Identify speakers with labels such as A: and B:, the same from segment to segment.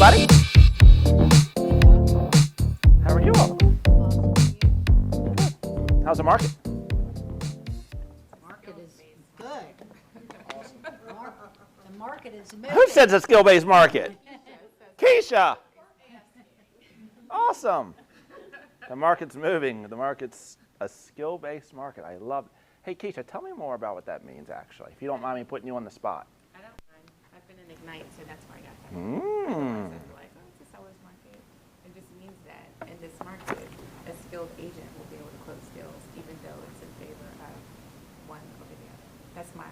A: everybody. How are you all? Good. How's the market?
B: Market is good. The market is moving.
A: Who says a skill-based market? Keisha. Awesome. The market's moving. The market's a skill-based market. I love it. Hey, Keisha, tell me more about what that means, actually, if you don't mind me putting you on the spot.
C: I don't mind. I've been in Ignite, so that's why I got that. Like, oh, it's a seller's market. It just means that in this market, a skilled agent will be able to close deals, even though it's in favor of one over the other. That's my.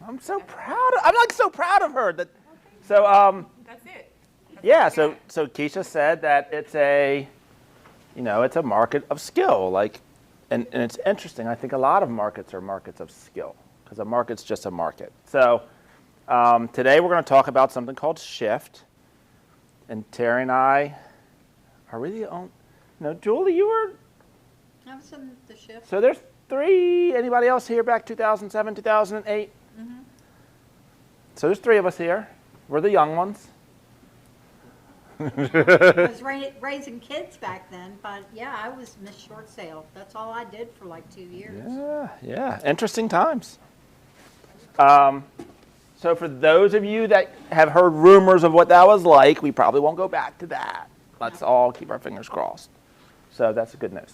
A: I'm so proud. I'm like so proud of her. So
C: That's it. That's
A: yeah.
C: all I
A: So
C: got.
A: Keisha said that it's a, it's a market of skill. Like, and it's interesting. I think a lot of markets are markets of skill because a market's just a market. So today we're going to talk about something called shift. And Terry and I are really on. Julie, you were.
B: I was in the shift.
A: So there's 3. Anybody else here back 2007, 2008?
B: Mm-hmm.
A: So there's 3 of us here. We're the young ones.
B: I was raising kids back then, but yeah, I was Miss Short Sale. That's all I did for like 2 years.
A: Yeah. Interesting times. So for those of you that have heard rumors of what that was like, we probably won't go back to that. Let's all keep our fingers crossed. So that's good news.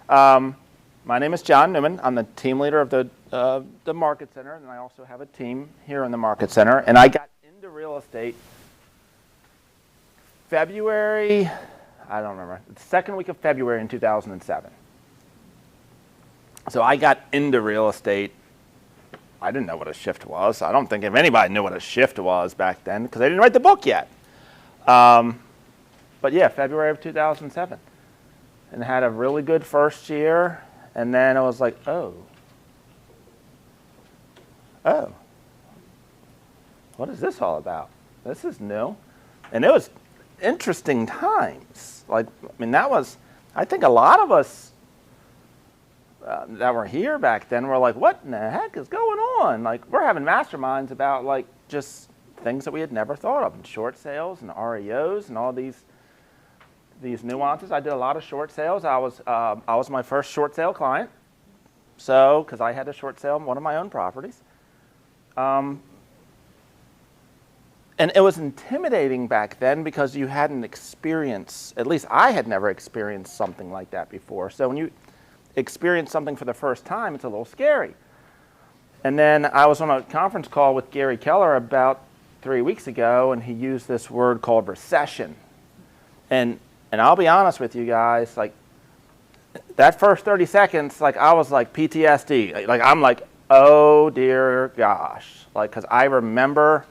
A: My name is John Newman. I'm the team leader of the Market Center, and I also have a team here in the Market Center. And I got into real estate February, I don't remember, the second week of February in 2007. So I got into real estate. I didn't know what a shift was. I don't think if anybody knew what a shift was back then because they didn't write the book yet. But yeah, February of 2007. And had a really good first year. And then I was like, oh, what is this all about? This is new. And it was interesting times. Like, that was, I think a lot of us that were here back then were like, what in the heck is going on? Like, we're having masterminds about like just things that we had never thought of, and short sales and REOs and all these nuances. I did a lot of short sales. I was my first short sale client, so because I had to short sale one of my own properties. And it was intimidating back then because you hadn't experienced, at least I had never experienced something like that before. So when you experience something for the first time, it's a little scary. And then I was on a conference call with Gary Keller about 3 weeks ago, and he used this word called recession. And I'll be honest with you guys, like that first 30 seconds, like I was like PTSD. Like I'm like, oh dear gosh. Like, because I remember,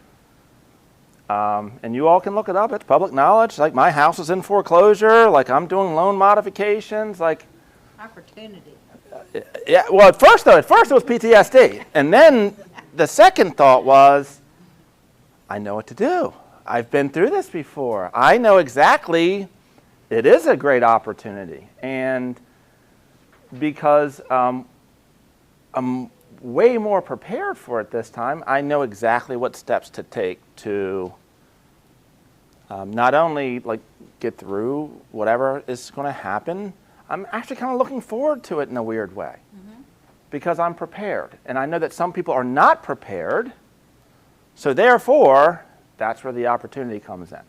A: and you all can look it up, it's public knowledge, like my house is in foreclosure, like I'm doing loan modifications, like.
B: Opportunity.
A: Yeah, well at first it was PTSD. And then the second thought was, I know what to do. I've been through this before. I know exactly, it is a great opportunity. And because I'm way more prepared for it this time, I know exactly what steps to take to not only like get through whatever is going to happen, I'm actually kind of looking forward to it in a weird way because I'm prepared. And I know that some people are not prepared, so therefore, that's where the opportunity comes in.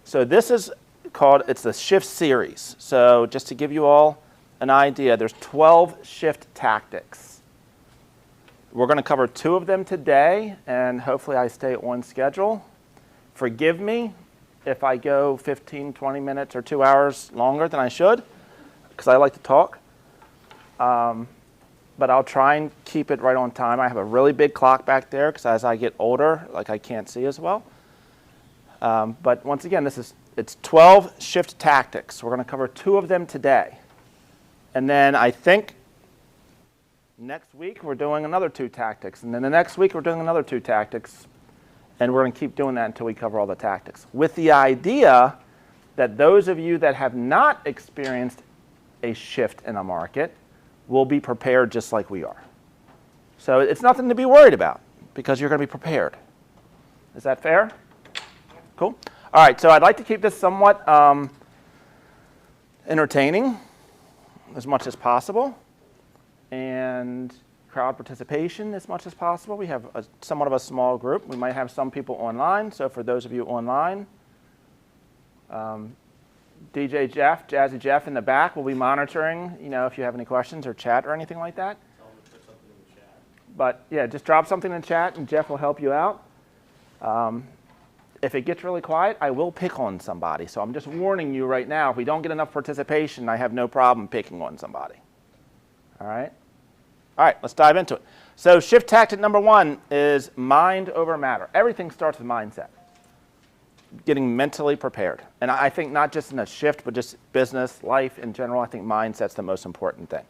A: So this is called, it's the shift series. So just to give you all an idea, there's 12 shift tactics. We're going to cover 2 of them today, and hopefully I stay on schedule. Forgive me if I go 15, 20 minutes or 2 hours longer than I should, because I like to talk. But I'll try and keep it right on time. I have a really big clock back there because as I get older, like I can't see as well. But once again, it's 12 shift tactics. We're going to cover 2 of them today. And then I think next week we're doing another 2 tactics. And then the next week we're doing another 2 tactics. And we're going to keep doing that until we cover all the tactics. With the idea that those of you that have not experienced a shift in a market will be prepared just like we are. So it's nothing to be worried about because you're going to be prepared. Is that fair? Cool. All right, so I'd like to keep this somewhat entertaining as much as possible, and crowd participation as much as possible. We have somewhat of a small group. We might have some people online, so for those of you online, DJ Jeff, Jazzy Jeff in the back will be monitoring, if you have any questions or chat or anything like that.
D: Tell them to put something in the chat.
A: But yeah, just drop something in the chat and Jeff will help you out. If it gets really quiet, I will pick on somebody. So I'm just warning you right now, if we don't get enough participation, I have no problem picking on somebody. All right? All right, let's dive into it. So shift tactic number 1 is mind over matter. Everything starts with mindset. Getting mentally prepared. And I think not just in a shift, but just business, life in general, I think mindset's the most important thing.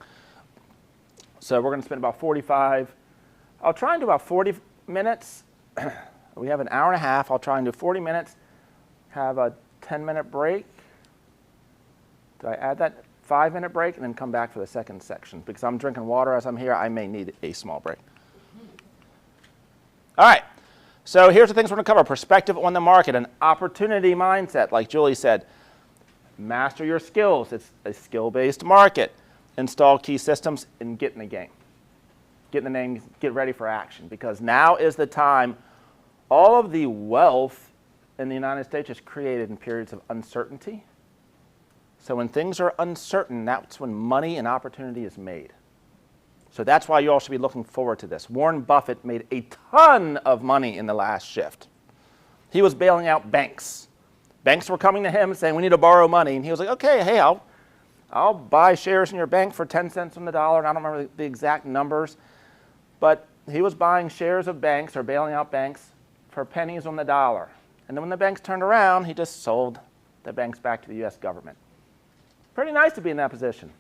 A: So we're going to spend about 45, I'll try and do about 40 minutes. We have an hour and a half. I'll try and do 40 minutes, have a 10-minute break. Did I add that? 5-minute break, and then come back for the second section. Because I'm drinking water as I'm here, I may need a small break. All right. So here's the things we're going to cover. Perspective on the market, an opportunity mindset, like Julie said. Master your skills. It's a skill-based market. Install key systems and get in the game. Get in the name, get ready for action. Because now is the time. All of the wealth in the United States is created in periods of uncertainty. So when things are uncertain, that's when money and opportunity is made. So that's why you all should be looking forward to this. Warren Buffett made a ton of money in the last shift. He was bailing out banks. Banks were coming to him saying, we need to borrow money. And he was like, okay, hey, I'll buy shares in your bank for 10 cents on the dollar. And I don't remember the exact numbers. But he was buying shares of banks or bailing out banks for pennies on the dollar. And then when the banks turned around, he just sold the banks back to the U.S. government. Pretty nice to be in that position.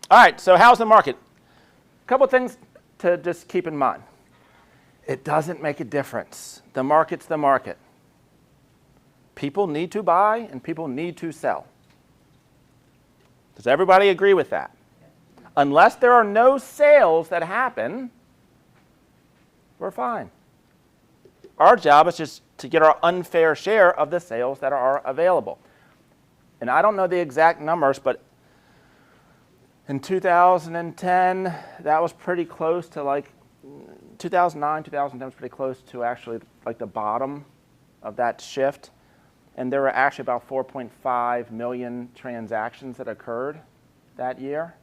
A: All right, so how's the market? A couple of things to just keep in mind. It doesn't make a difference. The market's the market. People need to buy and people need to sell. Does everybody agree with that? Unless there are no sales that happen, we're fine. Our job is just to get our unfair share of the sales that are available. And I don't know the exact numbers, but in 2010, that was pretty close to 2009, 2010 was pretty close to actually like the bottom of that shift. And there were actually about 4.5 million transactions that occurred that year,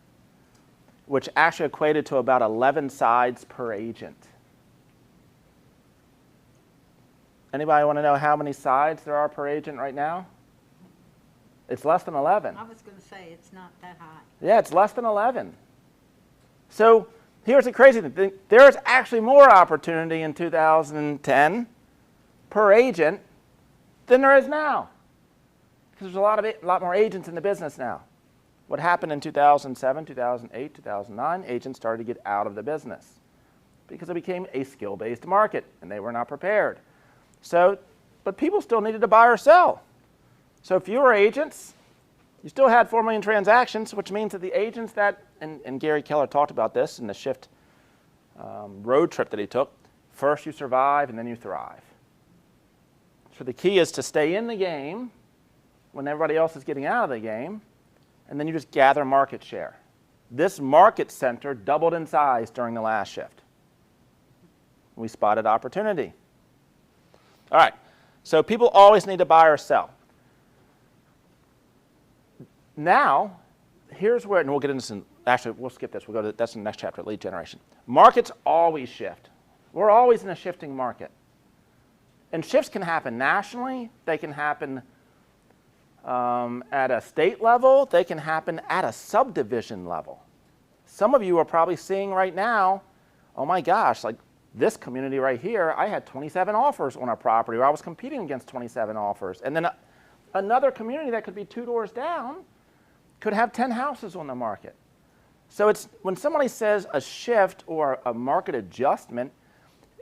A: which actually equated to about 11 sides per agent. Anybody want to know how many sides there are per agent right now? It's less than 11.
B: I was going to say, it's not that high.
A: Yeah, it's less than 11. So here's the crazy thing. There's actually more opportunity in 2010 per agent than there is now. Because there's a lot more agents in the business now. What happened in 2007, 2008, 2009, agents started to get out of the business because it became a skill-based market, and they were not prepared. So, but people still needed to buy or sell. So fewer agents, you still had 4 million transactions, which means that the agents that, and Gary Keller talked about this in the shift road trip that he took, first you survive and then you thrive. So the key is to stay in the game when everybody else is getting out of the game, and then you just gather market share. This market center doubled in size during the last shift. We spotted opportunity. All right, so people always need to buy or sell. Now, here's where, and we'll get into some, actually, we'll skip this. We'll go to, that's the next chapter, lead generation. Markets always shift. We're always in a shifting market. And shifts can happen nationally. They can happen at a state level. They can happen at a subdivision level. Some of you are probably seeing right now, oh my gosh, like this community right here, I had 27 offers on a property, or I was competing against 27 offers. And then another community that could be 2 doors down could have 10 houses on the market. So it's when somebody says a shift or a market adjustment,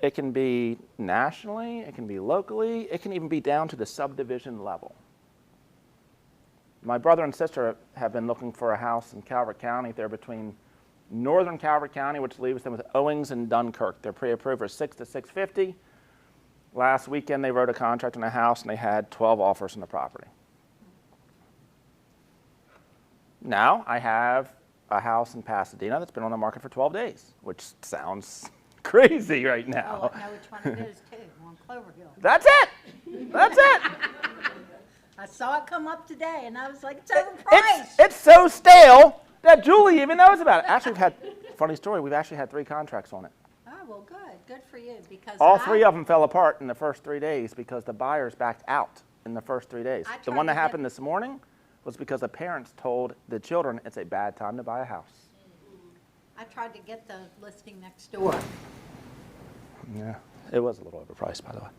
A: it can be nationally, it can be locally, it can even be down to the subdivision level. My brother and sister have been looking for a house in Calvert County. They're between northern Calvert County, which leaves them with Owings and Dunkirk. They're pre-approved for $600,000 to $650,000. Last weekend, they wrote a contract on a house, and they had 12 offers on the property. Now, I have a house in Pasadena that's been on the market for 12 days, which sounds crazy right
B: Oh,
A: now.
B: I know which one it is too, on Cloverhill.
A: That's it. That's it.
B: I saw it come up today and I was like, it's overpriced.
A: It's so stale that Julie even knows about it. Actually, funny story, we've actually had 3 contracts on it.
B: Oh, well, good. Good for you because
A: All 3 of them fell apart in the first 3 days because the buyers backed out in the first 3 days.
B: I
A: The
B: tried
A: one that
B: to get-
A: happened this morning was because the parents told the children it's a bad time to buy a house.
B: I tried to get the listing next door.
A: Yeah, it was a little overpriced, by the way.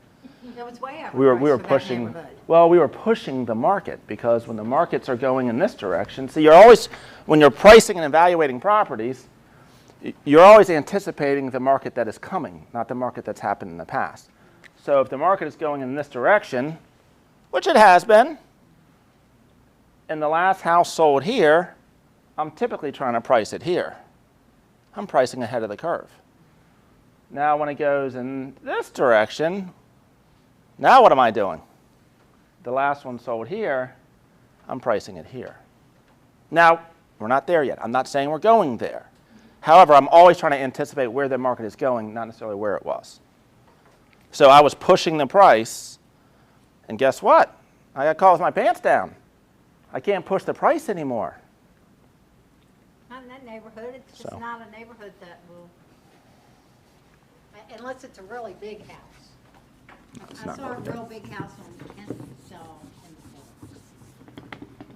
B: It was way overpriced
A: We were
B: for that
A: pushing.
B: neighborhood.
A: Well, we were pushing the market because when the markets are going in this direction, see, you're always when you're pricing and evaluating properties, you're always anticipating the market that is coming, not the market that's happened in the past. So if the market is going in this direction, which it has been, and the last house sold here, I'm typically trying to price it here. I'm pricing ahead of the curve. Now when it goes in this direction, now what am I doing? The last one sold here, I'm pricing it here. Now, we're not there yet. I'm not saying we're going there. However, I'm always trying to anticipate where the market is going, not necessarily where it was. So I was pushing the price, and guess what? I got caught with my pants down. I can't push the price anymore.
B: Not in that neighborhood. It's just
A: So.
B: not a neighborhood that will, unless it's a really big house. I
A: not
B: saw a
A: really big.
B: real big house on Kent sell in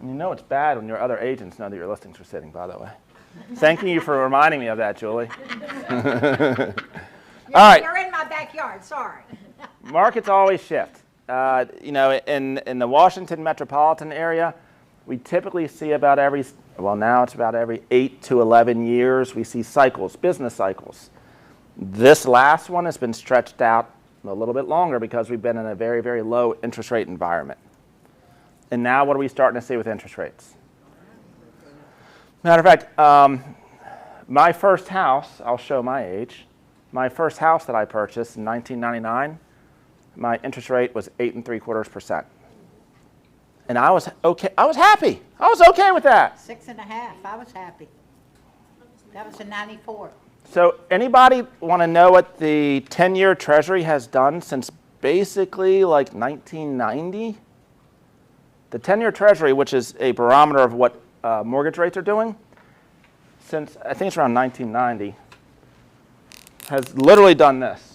B: the
A: You know it's bad when your other agents know that your listings are sitting, by the way. Thank you for reminding me of that, Julie. All right.
B: You're in my backyard, sorry.
A: Markets always shift. In the Washington metropolitan area, we typically see now it's about every 8 to 11 years, we see cycles, business cycles. This last one has been stretched out a little bit longer because we've been in a very, very low interest rate environment. And now what are we starting to see with interest rates? Matter of fact, my first house, I'll show my age, my first house that I purchased in 1999, my interest rate was 8.75%. And I was okay. I was happy. I was okay with that.
B: 6.5, I was happy. That was in 94.
A: So anybody want to know what the 10-year Treasury has done since basically like 1990? The 10-year Treasury, which is a barometer of what mortgage rates are doing, since I think it's around 1990, has literally done this.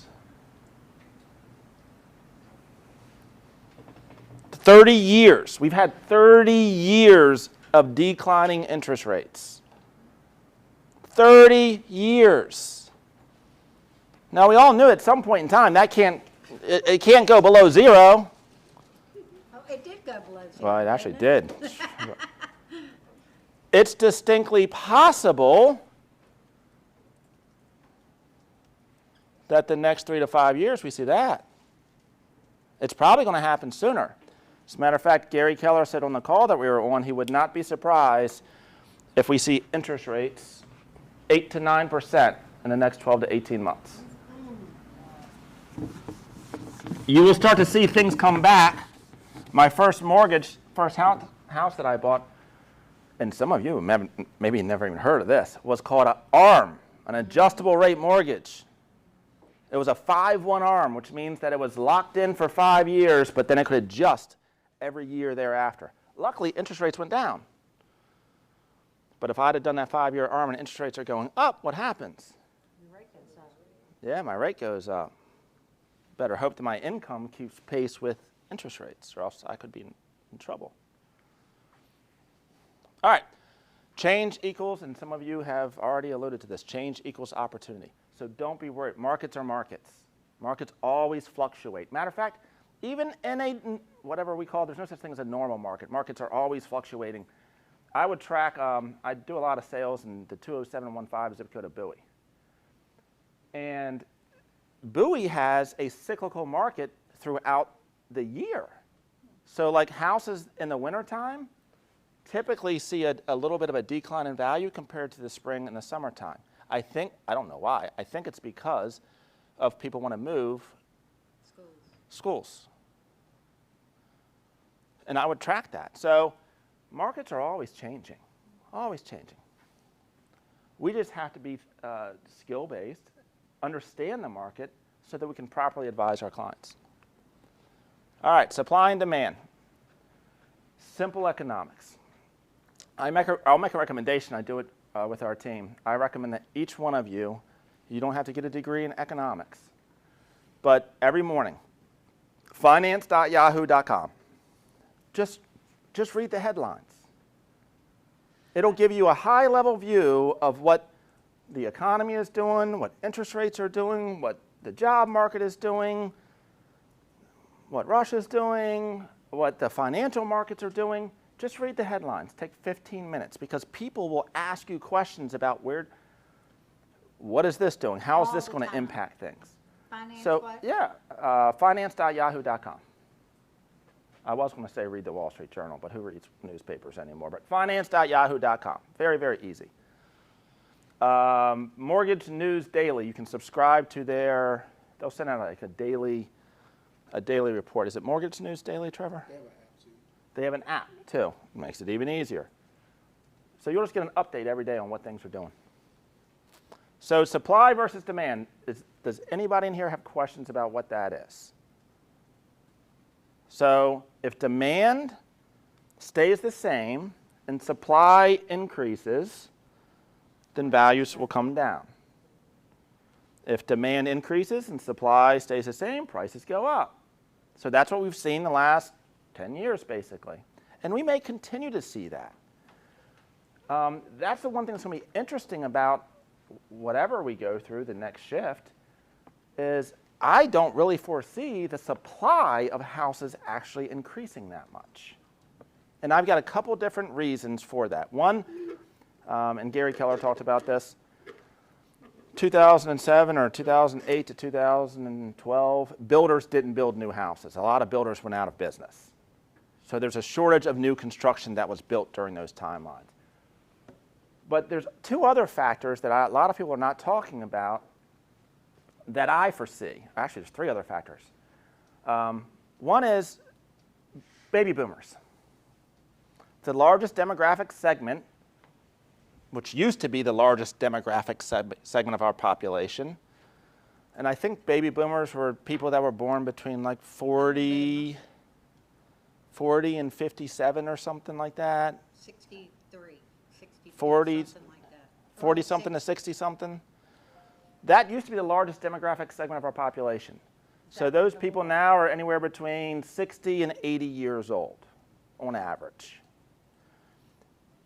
A: 30 years. We've had 30 years of declining interest rates. 30 years. Now, we all knew at some point in time that it can't go below 0.
B: Oh, it did go below 0.
A: Well, it actually
B: didn't
A: did. It's distinctly possible that the next 3 to 5 years we see that. It's probably going to happen sooner. As a matter of fact, Gary Keller said on the call that we were on, he would not be surprised if we see interest rates 8 to 9% in the next 12 to 18 months. You will start to see things come back. My first house that I bought, and some of you maybe never even heard of this, was called an ARM, an adjustable rate mortgage. It was a 5-1 ARM, which means that it was locked in for 5 years, but then it could adjust every year thereafter. Luckily, interest rates went down. But if I'd have done that 5-year ARM and interest rates are going up, what happens?
B: Your rate goes up.
A: Yeah, my rate goes up. Better hope that my income keeps pace with interest rates, or else I could be in trouble. All right. Change equals, and some of you have already alluded to this, change equals opportunity. So don't be worried. Markets are markets. Markets always fluctuate. Matter of fact, even in a, whatever we call, there's no such thing as a normal market. Markets are always fluctuating. I would track, I do a lot of sales in the 20715 zip code of Bowie. And Bowie has a cyclical market throughout the year. So like houses in the wintertime typically see a little bit of a decline in value compared to the spring and the summertime. I don't know why, I think it's because of people want to move schools. And I would track that. So markets are always changing, always changing. We just have to be skill-based, understand the market so that we can properly advise our clients. All right, supply and demand. Simple economics. I'll make a recommendation. I do it with our team. I recommend that each one of you, you don't have to get a degree in economics, but every morning, finance.yahoo.com, just read the headlines. It'll give you a high-level view of what the economy is doing, what interest rates are doing, what the job market is doing, what Russia's doing, what the financial markets are doing. Just read the headlines. Take 15 minutes because people will ask you questions about what is this doing? How is this going to impact things?
B: Finance
A: So,
B: what?
A: yeah, finance.yahoo.com. I was going to say read the Wall Street Journal, but who reads newspapers anymore? But finance.yahoo.com. Very, very easy. Mortgage News Daily. You can subscribe to they'll send out like a daily report. Is it Mortgage News Daily, Trevor? They have an app, too. It makes it even easier. So you'll just get an update every day on what things are doing. So supply versus demand. Does anybody in here have questions about what that is? So if demand stays the same and supply increases, then values will come down. If demand increases and supply stays the same, prices go up. So that's what we've seen the last 10 years, basically. And we may continue to see that. That's the one thing that's going to be interesting about whatever we go through the next shift is I don't really foresee the supply of houses actually increasing that much. And I've got a couple different reasons for that. One, and Gary Keller talked about this, 2007 or 2008 to 2012, builders didn't build new houses. A lot of builders went out of business. So there's a shortage of new construction that was built during those timelines. But there's two other factors that a lot of people are not talking about that I foresee. Actually, there's three other factors. One is baby boomers. The largest demographic segment, which used to be the largest demographic segment of our population. And I think baby boomers were people that were born between like 40 and 57 or something like that.
B: 63, 64,
A: 40,
B: something like that.
A: 40 something to 60 something. That used to be the largest demographic segment of our population. So those people now are anywhere between 60 and 80 years old on average.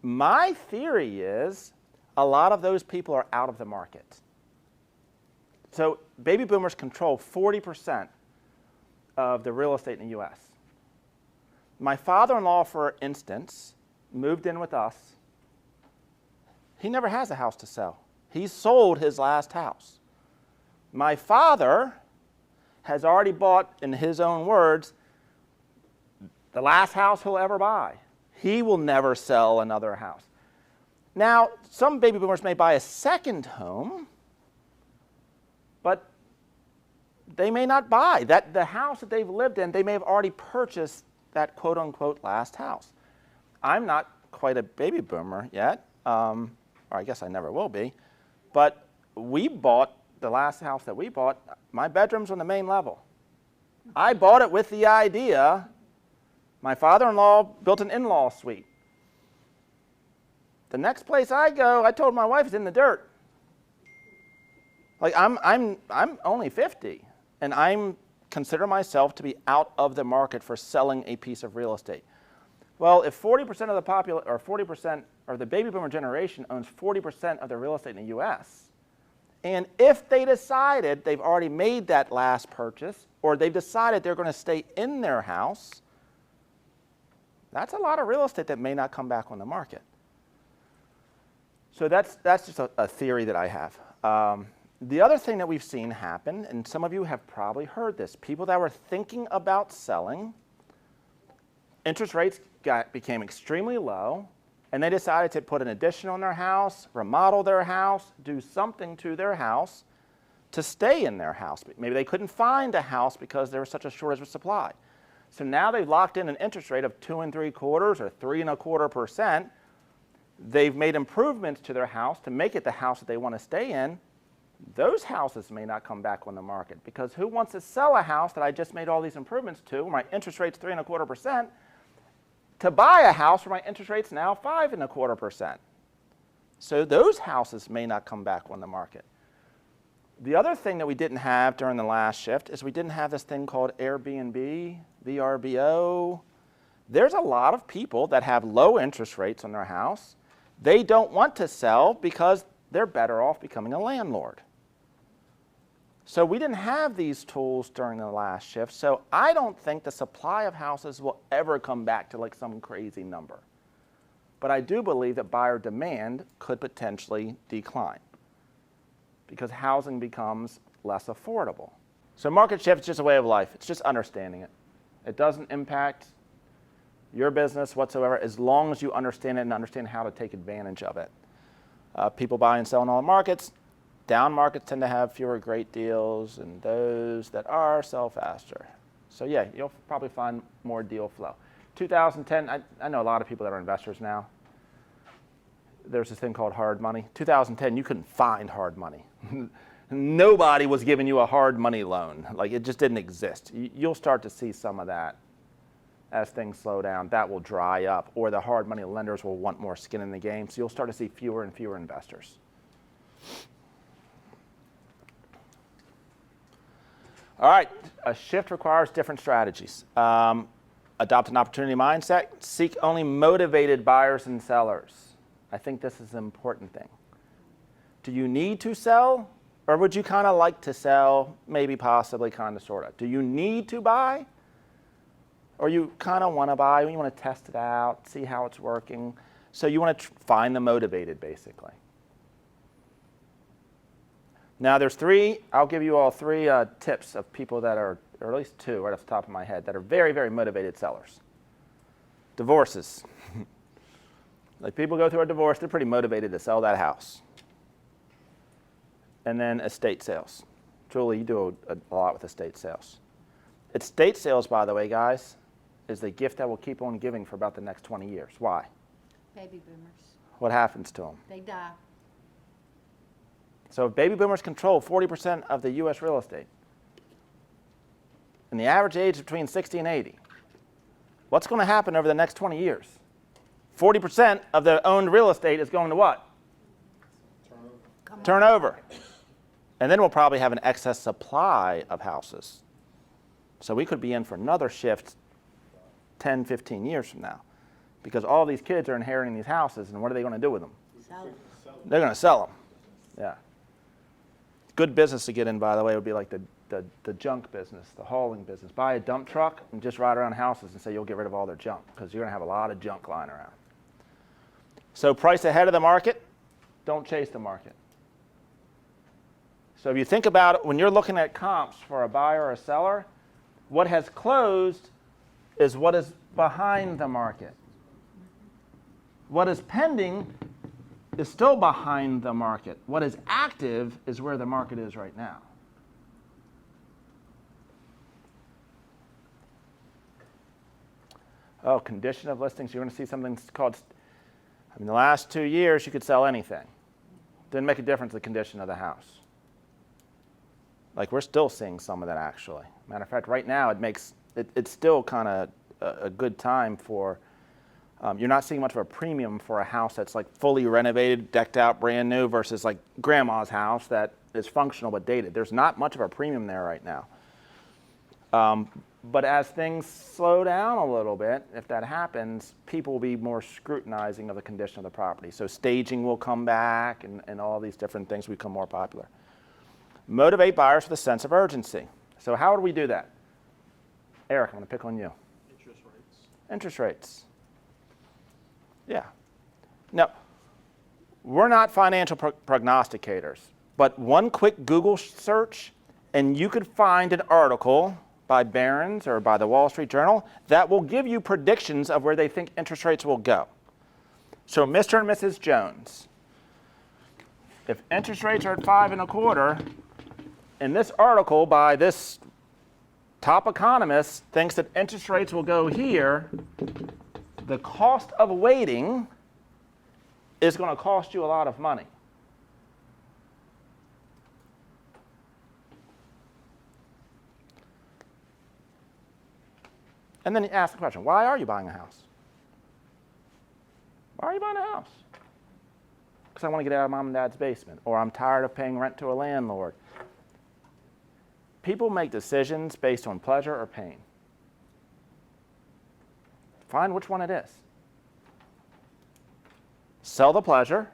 A: My theory is a lot of those people are out of the market. So baby boomers control 40% of the real estate in the U.S. My father-in-law, for instance, moved in with us. He never has a house to sell. He sold his last house. My father has already bought, in his own words, the last house he'll ever buy. He will never sell another house. Now, some baby boomers may buy a second home, but they may not buy. The house that they've lived in, they may have already purchased that quote-unquote last house. I'm not quite a baby boomer yet, or I guess I never will be, but we bought the last house that we bought. My bedroom's on the main level. I bought it with the idea. My father-in-law built an in-law suite. The next place I go, I told my wife, is in the dirt. Like I'm only 50, and I consider myself to be out of the market for selling a piece of real estate. Well, if 40% of the or 40% or the baby boomer generation owns 40% of the real estate in the U.S., and if they decided they've already made that last purchase, or they've decided they're going to stay in their house, that's a lot of real estate that may not come back on the market. So that's just a theory that I have. The other thing that we've seen happen, and some of you have probably heard this, people that were thinking about selling, interest rates became extremely low, and they decided to put an addition on their house, remodel their house, do something to their house to stay in their house. Maybe they couldn't find a house because there was such a shortage of supply. So now they've locked in an interest rate of 2 3/4 or 3.25%. They've made improvements to their house to make it the house that they want to stay in. Those houses may not come back on the market, because who wants to sell a house that I just made all these improvements to, where my interest rate's 3.25%, to buy a house where my interest rate's now 5.25%? So those houses may not come back on the market. The other thing that we didn't have during the last shift is we didn't have this thing called Airbnb, VRBO. There's a lot of people that have low interest rates on their house. They don't want to sell because they're better off becoming a landlord. So we didn't have these tools during the last shift, so I don't think the supply of houses will ever come back to like some crazy number. But I do believe that buyer demand could potentially decline because housing becomes less affordable. So market shift is just a way of life. It's just understanding it. It doesn't impact your business whatsoever as long as you understand it and understand how to take advantage of it. People buy and sell in all markets. Down markets tend to have fewer great deals, and those that are sell faster. So yeah, you'll probably find more deal flow. 2010, I know a lot of people that are investors now. There's this thing called hard money. 2010, you couldn't find hard money. Nobody was giving you a hard money loan. Like, it just didn't exist. You'll start to see some of that as things slow down. That will dry up, or the hard money lenders will want more skin in the game. So you'll start to see fewer and fewer investors. All right, a shift requires different strategies. Adopt an opportunity mindset. Seek only motivated buyers and sellers. I think this is an important thing. Do you need to sell, or would you kind of like to sell, maybe, possibly, kind of, sort of? Do you need to buy, or you kind of want to buy, you want to test it out, see how it's working? So you want to find the motivated, basically. Now there's I'll give you all three tips of people that are, or at least two right off the top of my head, that are very, very motivated sellers. Divorces. Like, people go through a divorce, they're pretty motivated to sell that house. And then estate sales. Julie, you do a lot with estate sales. Estate sales, by the way, guys, is the gift that will keep on giving for about the next 20 years. Why?
B: Baby boomers.
A: What happens to them?
B: They die.
A: So baby boomers control 40% of the U.S. real estate. And the average age is between 60 and 80. What's going to happen over the next 20 years? 40% of the owned real estate is going to what? Turnover. And then we'll probably have an excess supply of houses. So we could be in for another shift 10, 15 years from now, because all these kids are inheriting these houses, and what are they going to do with them?
B: Sell it.
A: They're going to sell them. Yeah. Good business to get in, by the way, would be like the junk business, the hauling business. Buy a dump truck and just ride around houses and say you'll get rid of all their junk, because you're going to have a lot of junk lying around. So price ahead of the market. Don't chase the market. So if you think about it, when you're looking at comps for a buyer or a seller, what has closed is what is behind the market. What is pending is still behind the market. What is active is where the market is right now. Oh, condition of listings. You're going to see something called, the last 2 years you could sell anything. Didn't make a difference the condition of the house. Like, we're still seeing some of that, actually. Matter of fact, right now it's still kind of a good time for, you're not seeing much of a premium for a house that's like fully renovated, decked out, brand new, versus like grandma's house that is functional but dated. There's not much of a premium there right now. But as things slow down a little bit, if that happens, people will be more scrutinizing of the condition of the property. So staging will come back, and all these different things become more popular. Motivate buyers with a sense of urgency. So how do we do that? Eric, I'm going to pick on you.
D: Interest rates.
A: Interest rates. Yeah. Now, we're not financial prognosticators, but one quick Google search, and you could find an article by Barron's or by the Wall Street Journal that will give you predictions of where they think interest rates will go. So Mr. and Mrs. Jones, if interest rates are at 5.25, in this article by this top economist thinks that interest rates will go here, the cost of waiting is going to cost you a lot of money. And then you ask the question, why are you buying a house? Why are you buying a house? Because I want to get out of mom and dad's basement, or I'm tired of paying rent to a landlord. People make decisions based on pleasure or pain. Find which one it is. Sell the pleasure.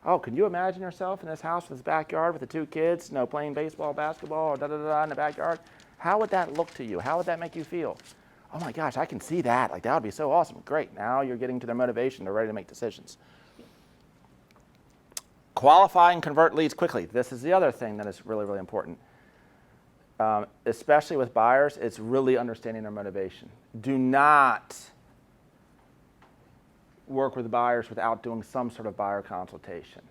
A: Oh, can you imagine yourself in this house with this backyard with the 2 kids, playing baseball, basketball, or da-da-da in the backyard? How would that look to you? How would that make you feel? Oh my gosh, I can see that. Like, that would be so awesome. Great. Now you're getting to their motivation. They're ready to make decisions. Qualify and convert leads quickly. This is the other thing that is really, really important. Especially with buyers, it's really understanding their motivation. Do not work with buyers without doing some sort of buyer consultation.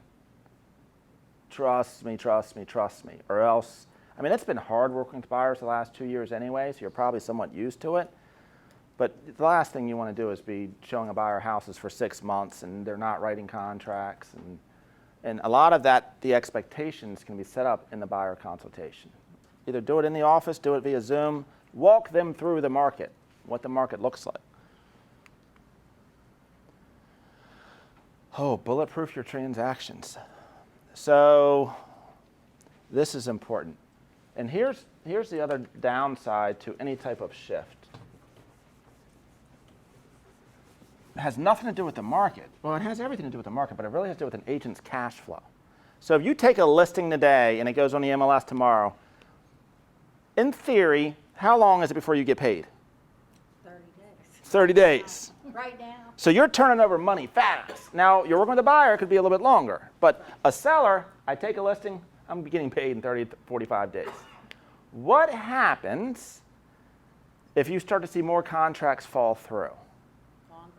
A: Trust me, trust me, trust me. Or else, I mean, it's been hard working with buyers the last 2 years anyway, so you're probably somewhat used to it. But the last thing you want to do is be showing a buyer houses for 6 months and they're not writing contracts. And a lot of that, the expectations can be set up in the buyer consultation. Either do it in the office, do it via Zoom, walk them through the market, what the market looks like. Oh, bulletproof your transactions. So this is important. And here's the other downside to any type of shift. It has nothing to do with the market. Well, it has everything to do with the market, but it really has to do with an agent's cash flow. So if you take a listing today and it goes on the MLS tomorrow, in theory, how long is it before you get paid?
B: 30 days.
A: 30 days.
B: Right now.
A: So you're turning over money fast. Now, you're working with a buyer, it could be a little bit longer. But a seller, I take a listing, I'm getting paid in 30 to 45 days. What happens if you start to see more contracts fall through?
B: Longer.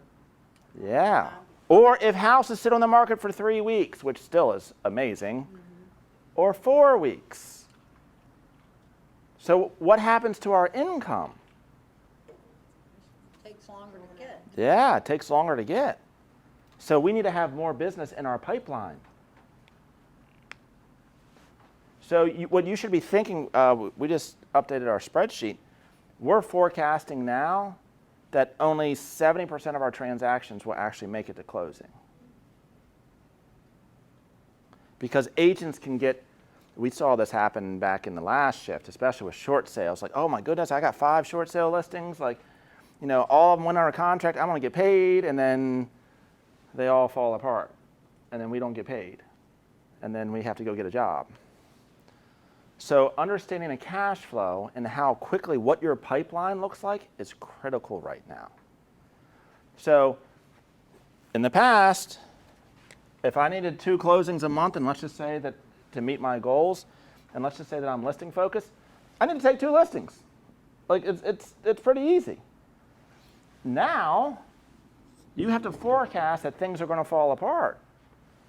A: Yeah. Or if houses sit on the market for 3 weeks, which still is amazing, or 4 weeks. So what happens to our income?
B: Takes longer to get.
A: Yeah, it takes longer to get. So we need to have more business in our pipeline. So what you should be thinking, we just updated our spreadsheet. We're forecasting now that only 70% of our transactions will actually make it to closing. Because agents can get, we saw this happen back in the last shift, especially with short sales. Like, oh my goodness, I got 5 short sale listings. Like, all of them went under contract. I'm going to get paid, and then they all fall apart, and then we don't get paid, and then we have to go get a job. So understanding the cash flow and how quickly what your pipeline looks like is critical right now. So in the past, if I needed 2 closings a month, and let's just say that to meet my goals, and let's just say that I'm listing focused, I need to take 2 listings. Like, it's pretty easy. Now, you have to forecast that things are going to fall apart.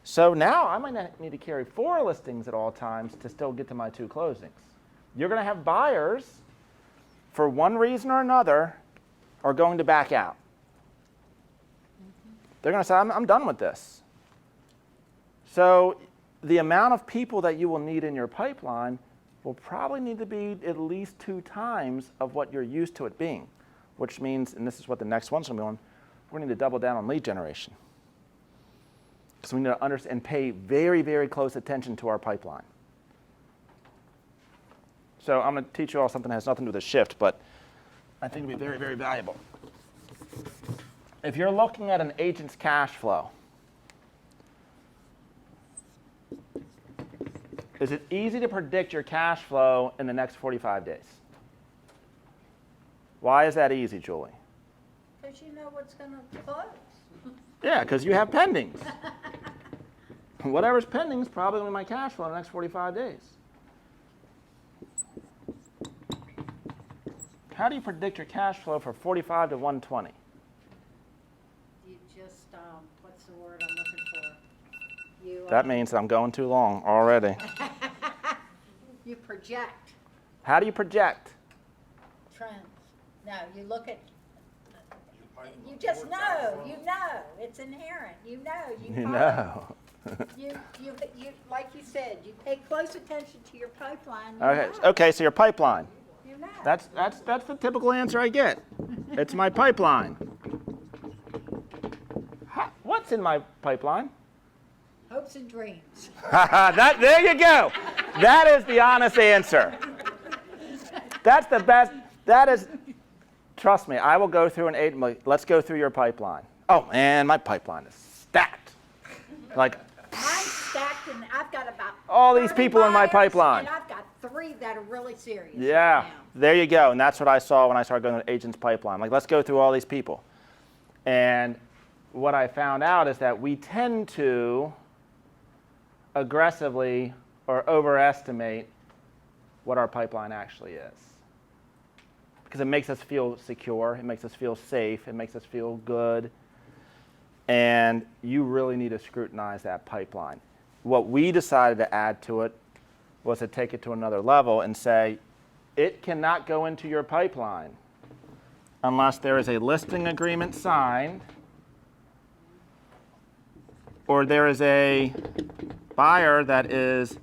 A: So now I might not need to carry 4 listings at all times to still get to my 2 closings. You're going to have buyers, for one reason or another, are going to back out. They're going to say, I'm done with this. So the amount of people that you will need in your pipeline will probably need to be at least 2 times of what you're used to it being, which means, and this is what the next one's going to be on, we're going to need to double down on lead generation. So we need to understand and pay very, very close attention to our pipeline. So I'm going to teach you all something that has nothing to do with a shift, but I think it'll be very, very valuable. If you're looking at an agent's cash flow, is it easy to predict your cash flow in the next 45 days? Why is that easy, Julie?
B: Because you know what's going to close.
A: Yeah, because you have pendings. Whatever's pending is probably going to be my cash flow in the next 45 days. How do you predict your cash flow for 45 to 120?
B: You just, what's the word I'm looking for?
A: That means I'm going too long already.
B: You project
A: How do you project?
B: trends. No, you look at, you just know, it's inherent, you
A: You
B: follow.
A: know.
B: You, like you said, you pay close attention to your pipeline, you
A: Okay.
B: know.
A: Okay. So your pipeline.
B: You know.
A: That's the typical answer I get. It's my pipeline. What's in my pipeline?
B: Hopes and dreams.
A: There you go. That is the honest answer. That's the best. That is. Trust me, I will go through an 8. Let's go through your pipeline. Oh man, my pipeline is stacked. Like
B: Mine's stacked, and I've got about
A: all these
B: 30
A: people in my
B: buyers,
A: pipeline.
B: and I've got 3 that are really serious.
A: Yeah,
B: right now.
A: there you go. And that's what I saw when I started going to the agent's pipeline. Like, let's go through all these people. And what I found out is that we tend to aggressively or overestimate what our pipeline actually is. Because it makes us feel secure, it makes us feel safe, it makes us feel good. And you really need to scrutinize that pipeline. What we decided to add to it was to take it to another level and say, it cannot go into your pipeline unless there is a listing agreement signed or there is a buyer that is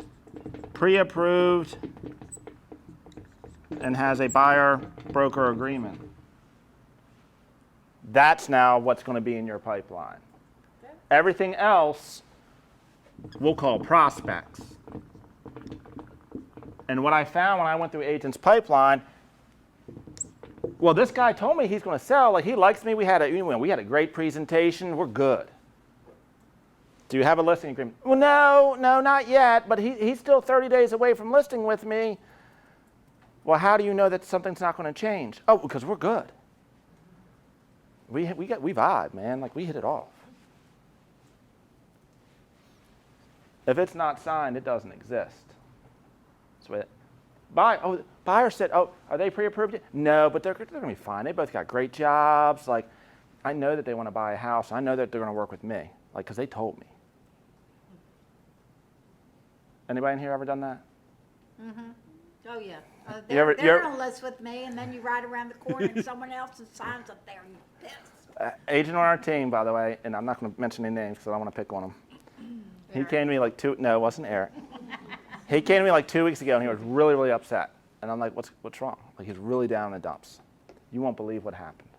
A: pre-approved and has a buyer broker agreement. That's now what's going to be in your pipeline. Everything else we'll call prospects. And what I found when I went through agent's pipeline, well, this guy told me he's going to sell. Like, he likes me. We had a great presentation. We're good. Do you have a listing agreement? Well, no, not yet. But he's still 30 days away from listing with me. Well, how do you know that something's not going to change? Oh, because we're good. We vibe, man. Like, we hit it off. If it's not signed, it doesn't exist. So buyer said, oh, are they pre-approved yet? No, but they're going to be fine. They both got great jobs. Like, I know that they want to buy a house. I know that they're going to work with me, like, because they told me. Anybody in here ever done that?
B: Mm-hmm. Oh, yeah.
A: You're
B: on a list with me, and then you ride around the corner, and someone else signs up there, and you're pissed.
A: Agent on our team, by the way, and I'm not going to mention any names because I don't want to pick on him. He came to me like no, it wasn't Eric. He came to me like 2 weeks ago, and he was really, really upset. And I'm like, what's wrong? Like, he's really down in the dumps. You won't believe what happened.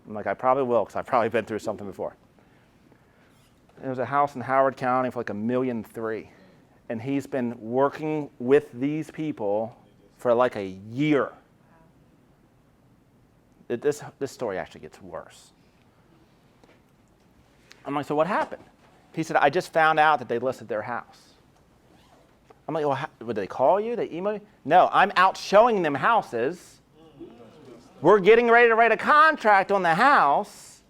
A: I'm like, I probably will, because I've probably been through something before. There was a house in Howard County for like $1.3 million. And he's been working with these people for like a year. This story actually gets worse. I'm like, so what happened? He said, I just found out that they listed their house. I'm like, well, would they call you? They email you? No, I'm out showing them houses. We're getting ready to write a contract on the house.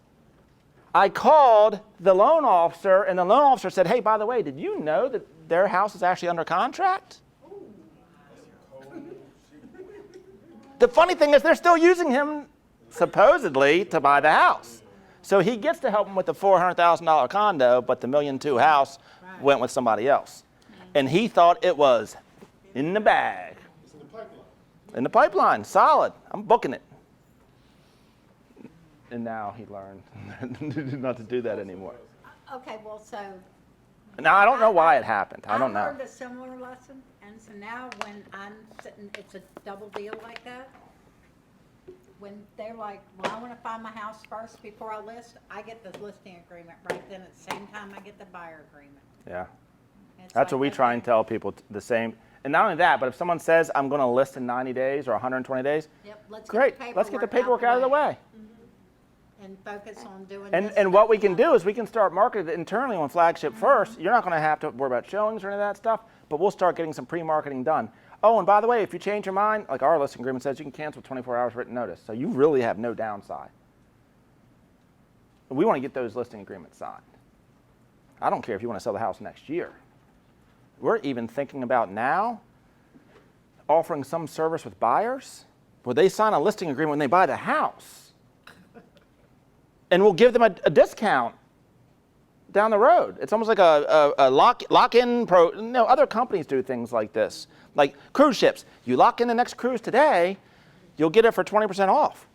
A: I called the loan officer, and the loan officer said, hey, by the way, did you know that their house is actually under contract? The funny thing is they're still using him, supposedly, to buy the house. So he gets to help them with the $400,000 condo, but the $1.2 million house went with somebody else. And he thought it was in the bag.
D: It's in the pipeline.
A: In the pipeline, solid. I'm booking it. And now he learned not to do that anymore.
B: Okay, well, so
A: Now, I don't know why it happened. I don't know.
B: I learned a similar lesson, and so now when I'm sitting, it's a double deal like that. When they're like, well, I want to find my house first before I list, I get the listing agreement right then at the same time I get the buyer agreement.
A: Yeah.
B: It's
A: That's
B: like,
A: what we try and tell people, the same. And not only that, but if someone says, I'm going to list in 90 days or 120 days,
B: Yep,
A: great, let's get the paperwork out of the way.
B: and focus on doing this.
A: And what we can do is we can start marketing it internally on Flagship first. You're not going to have to worry about showings or any of that stuff, but we'll start getting some pre-marketing done. Oh, and by the way, if you change your mind, like our listing agreement says, you can cancel 24 hours written notice. So you really have no downside. We want to get those listing agreements signed. I don't care if you want to sell the house next year. We're even thinking about now offering some service with buyers where they sign a listing agreement when they buy the house. And we'll give them a discount down the road. It's almost like a lock-in pro. No, other companies do things like this. Like cruise ships. You lock in the next cruise today, you'll get it for 20% off.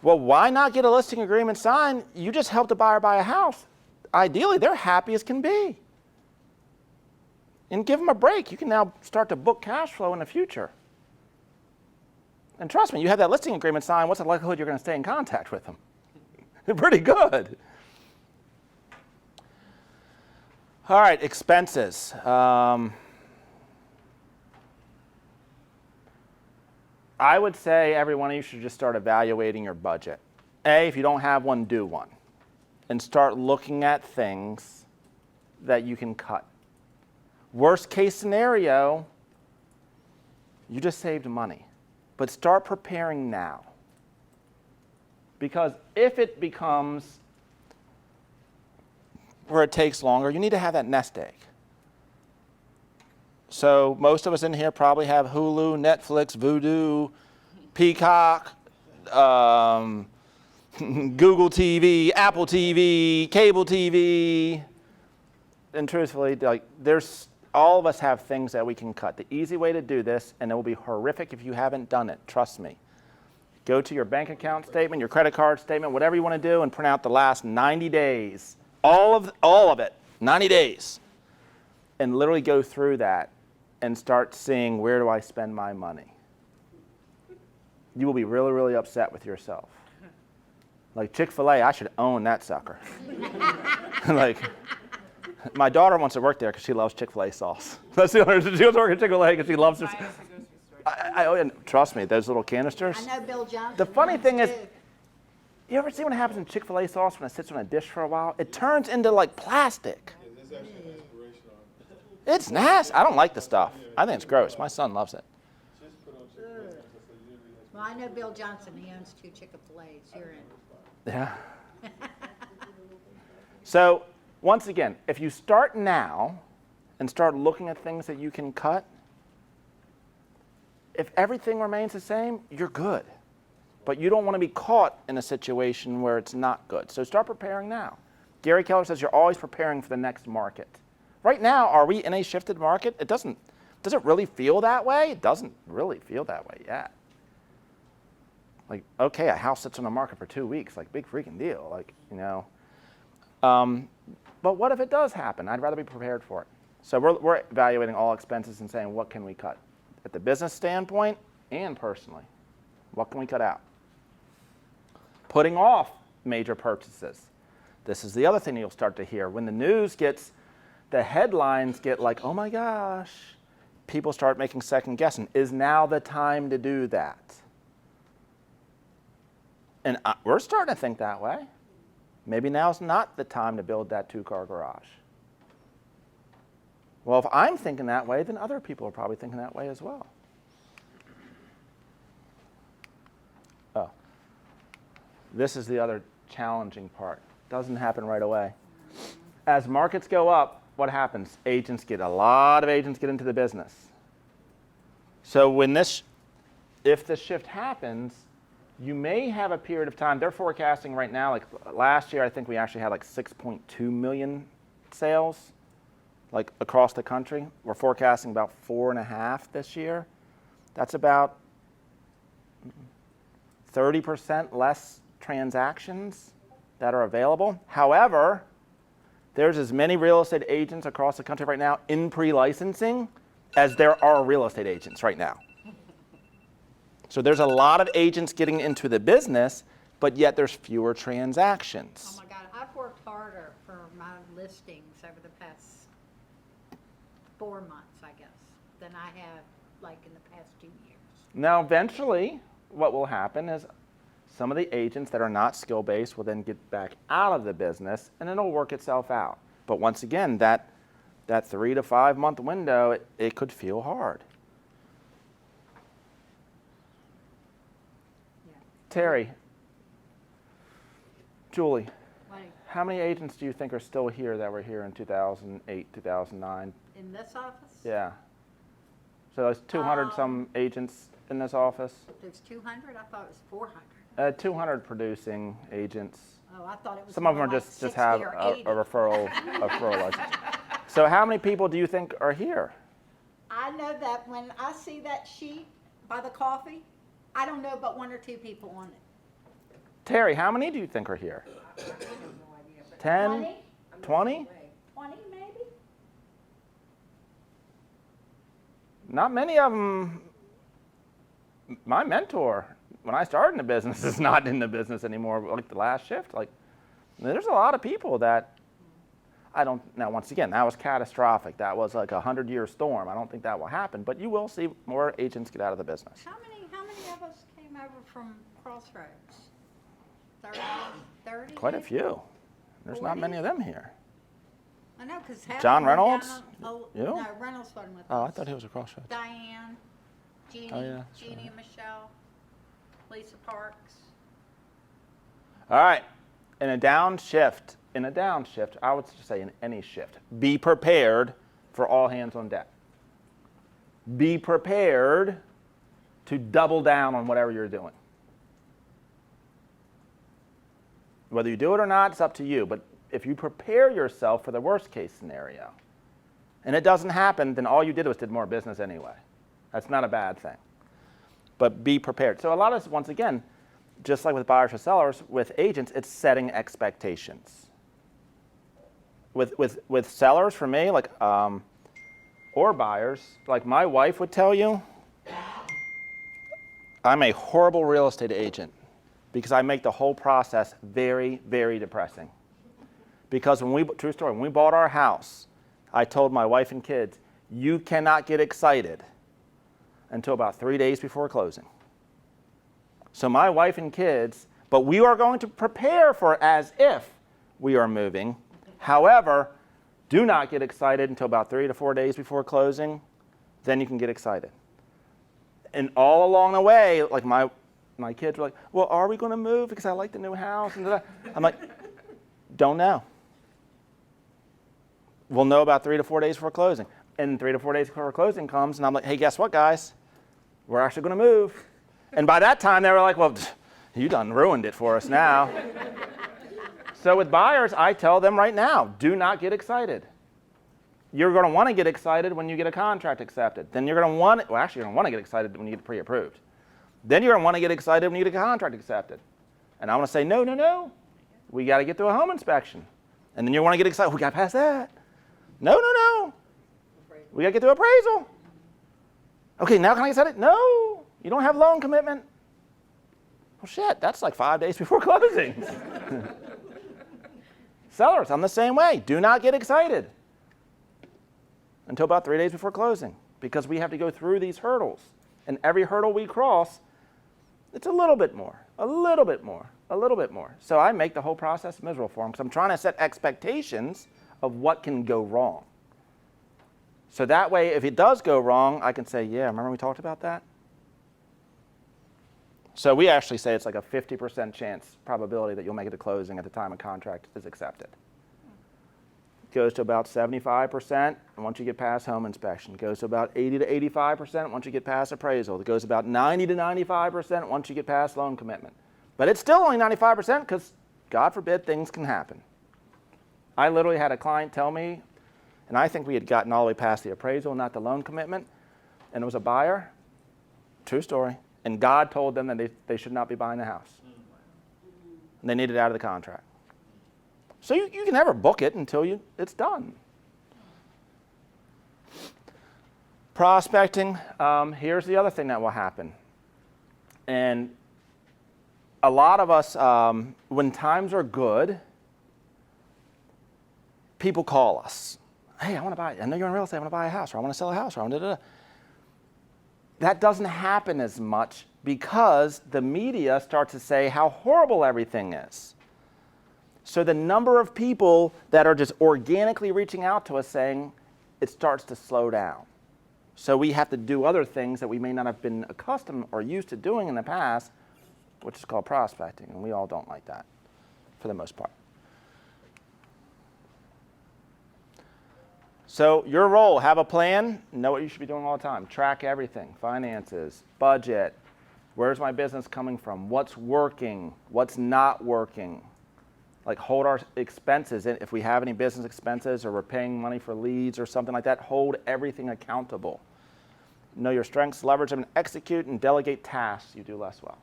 A: Well, why not get a listing agreement signed? You just helped a buyer buy a house. Ideally, they're happy as can be. And give them a break. You can now start to book cash flow in the future. And trust me, you have that listing agreement signed, what's the likelihood you're going to stay in contact with them? Pretty good. All right, expenses. I would say every one of you should just start evaluating your budget. If you don't have one, do one. And start looking at things that you can cut. Worst case scenario, you just saved money. But start preparing now. Because if it becomes where it takes longer, you need to have that nest egg. So most of us in here probably have Hulu, Netflix, Vudu, Peacock, Google TV, Apple TV, cable TV. And truthfully, like all of us have things that we can cut. The easy way to do this, and it will be horrific if you haven't done it, trust me. Go to your bank account statement, your credit card statement, whatever you want to do, and print out the last 90 days. All of it, 90 days. And literally go through that and start seeing, where do I spend my money? You will be really, really upset with yourself. Like Chick-fil-A, I should own that sucker. Like, my daughter wants to work there because she loves Chick-fil-A sauce. That's the only reason she wants to work at Chick-fil-A, because she loves it. And trust me, those little canisters.
B: I know Bill Johnson.
A: The funny
B: wants
A: thing is,
B: to.
A: you ever see what happens in Chick-fil-A sauce when it sits on a dish for a while? It turns into like plastic.
D: Yeah, there's actually an expiration on it.
A: It's nasty. I don't like the stuff. I think it's gross. My son loves it.
D: Just put on Chick-fil-A, so usually has
B: Well, I know Bill Johnson, he owns 2 Chick-fil-A's. You're in.
A: Yeah. So, once again, if you start now and start looking at things that you can cut, if everything remains the same, you're good. But you don't want to be caught in a situation where it's not good. So start preparing now. Gary Keller says you're always preparing for the next market. Right now, are we in a shifted market? Does it really feel that way? It doesn't really feel that way yet. Like, okay, a house sits on the market for 2 weeks, like big freaking deal, like, you know. But what if it does happen? I'd rather be prepared for it. So we're evaluating all expenses and saying, what can we cut? At the business standpoint and personally, what can we cut out? Putting off major purchases. This is the other thing you'll start to hear. When the news gets, the headlines get like, oh my gosh, people start making second guessing. Is now the time to do that? And we're starting to think that way. Maybe now's not the time to build that 2-car garage. Well, if I'm thinking that way, then other people are probably thinking that way as well. Oh, this is the other challenging part. Doesn't happen right away. As markets go up, what happens? A lot of agents get into the business. So if this shift happens, you may have a period of time. They're forecasting right now, like last year, I think we actually had like 6.2 million sales, like across the country. We're forecasting about 4.5 this year. That's about 30% less transactions that are available. However, there's as many real estate agents across the country right now in pre-licensing as there are real estate agents right now. So there's a lot of agents getting into the business, but yet there's fewer transactions.
B: Oh my God, I've worked harder for my listings over the past 4 months, I guess, than I have like in the past 2 years.
A: Now, eventually, what will happen is some of the agents that are not skill-based will then get back out of the business, and it'll work itself out. But once again, that 3 to 5 month window, it could feel hard.
B: Yeah.
A: Terry, Julie,
B: Like,
A: how many agents do you think are still here that were here in 2008, 2009?
B: in this office?
A: Yeah. So there's 200 some agents in this office.
B: There's 200? I thought it was 400.
A: 200 producing agents.
B: Oh, I thought it was
A: Some of
B: more
A: them are
B: like
A: just
B: 60
A: have
B: or
A: a
B: 80.
A: referral license. So how many people do you think are here?
B: I know that when I see that sheet by the coffee, I don't know but 1 or 2 people on it.
A: Terry, how many do you think are here? 10? 20?
B: 20 maybe?
A: Not many of them. My mentor, when I started in the business, is not in the business anymore. Like the last shift, like there's a lot of people that I don't. Now, once again, that was catastrophic. That was like a 100-year storm. I don't think that will happen, but you will see more agents get out of the business.
B: How many of us came over from Crossroads? 30? 30?
A: Quite a few. There's not
B: 40?
A: many of them here.
B: I know, because half
A: John
B: of them were down
A: Reynolds?
B: You? No, Reynolds wasn't with us.
A: Oh, I thought he was a Crossroads.
B: Diane, Jeannie,
A: Oh, yeah, that's
B: Jeannie and Michelle, Lisa Parks.
A: All right. In a downshift, I would say in any shift, be prepared for all hands on deck. Be prepared to double down on whatever you're doing. Whether you do it or not, it's up to you. But if you prepare yourself for the worst case scenario, and it doesn't happen, then all you did was did more business anyway. That's not a bad thing. But be prepared. So a lot of, once again, just like with buyers or sellers, with agents, it's setting expectations. With sellers, for me, like, or buyers, like my wife would tell you, I'm a horrible real estate agent because I make the whole process very, very depressing. Because true story, when we bought our house, I told my wife and kids, you cannot get excited until about 3 days before closing. So my wife and kids, but we are going to prepare for as if we are moving. However, do not get excited until about 3 to 4 days before closing. Then you can get excited. And all along the way, like my kids were like, well, are we going to move because I like the new house? And I'm like, don't know. We'll know about 3 to 4 days before closing. And 3 to 4 days before closing comes, and I'm like, hey, guess what, guys? We're actually going to move. And by that time, they were like, well, you done ruined it for us now. So with buyers, I tell them right now, do not get excited. You're going to want to get excited when you get a contract accepted. Then you're going to want to, well, actually, you're going to want to get excited when you get pre-approved. Then you're going to want to get excited when you get a contract accepted. And I want to say, no. We got to get through a home inspection. And then you want to get excited. We got to pass that. No. We got to get through appraisal. Okay, now can I get excited? No, you don't have loan commitment. Well, shit, that's like 5 days before closing. Sellers, I'm the same way. Do not get excited until about 3 days before closing because we have to go through these hurdles. And every hurdle we cross, it's a little bit more. So I make the whole process miserable for them because I'm trying to set expectations of what can go wrong. So that way, if it does go wrong, I can say, yeah, remember we talked about that? So we actually say it's like a 50% chance probability that you'll make it to closing at the time a contract is accepted. It goes to about 75% once you get past home inspection. It goes to about 80 to 85% once you get past appraisal. It goes about 90 to 95% once you get past loan commitment. But it's still only 95% because, God forbid, things can happen. I literally had a client tell me, and I think we had gotten all the way past the appraisal, not the loan commitment, and it was a buyer, true story, and God told them that they should not be buying the house. And they needed it out of the contract. So you can never book it until it's done. Prospecting, here's the other thing that will happen. And a lot of us, when times are good, people call us. Hey, I want to buy, I know you're in real estate, I want to buy a house, or I want to sell a house, or I want to That doesn't happen as much because the media starts to say how horrible everything is. So the number of people that are just organically reaching out to us saying it starts to slow down. So we have to do other things that we may not have been accustomed or used to doing in the past, which is called prospecting, and we all don't like that for the most part. So your role, have a plan, know what you should be doing all the time. Track everything, finances, budget, where's my business coming from, what's working, what's not working. Like hold our expenses, and if we have any business expenses or we're paying money for leads or something like that, hold everything accountable. Know your strengths, leverage them, and execute and delegate tasks you do less well.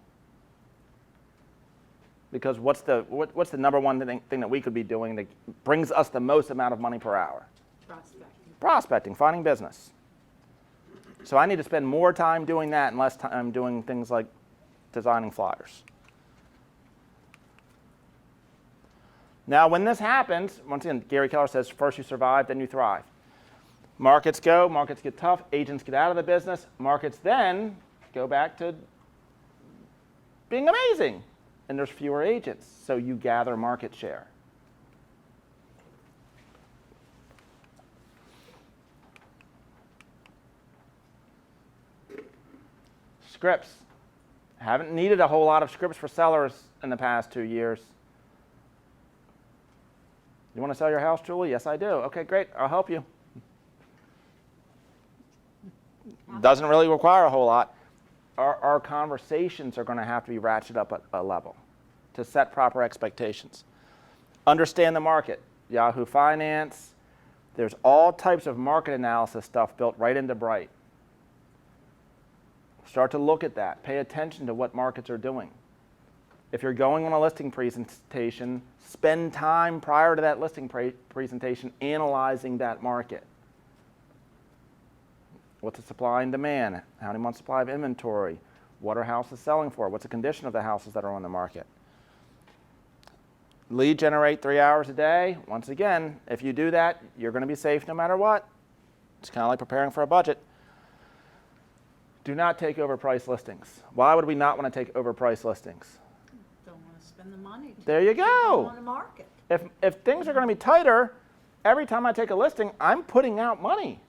A: Because what's the number one thing that we could be doing that brings us the most amount of money per hour? Prospecting, finding business. So I need to spend more time doing that and less time doing things like designing flyers. Now, when this happens, once again, Gary Keller says, first you survive, then you thrive. Markets go, markets get tough, agents get out of the business, markets then go back to being amazing, and there's fewer agents, so you gather market share. Scripts. Haven't needed a whole lot of scripts for sellers in the past 2 years. You want to sell your house, Julie? Yes, I do. Okay, great. I'll help you. Doesn't really require a whole lot. Our conversations are going to have to be ratcheted up a level to set proper expectations. Understand the market. Yahoo Finance. There's all types of market analysis stuff built right into Bright. Start to look at that. Pay attention to what markets are doing. If you're going on a listing presentation, spend time prior to that listing presentation analyzing that market. What's the supply and demand? How many months supply of inventory? What are houses selling for? What's the condition of the houses that are on the market? Lead generate 3 hours a day. Once again, if you do that, you're going to be safe no matter what. It's kind of like preparing for a budget. Do not take overpriced listings. Why would we not want to take overpriced listings?
B: Don't want to spend the money.
A: There you go.
B: On the market.
A: If things are going to be tighter, every time I take a listing, I'm putting out money.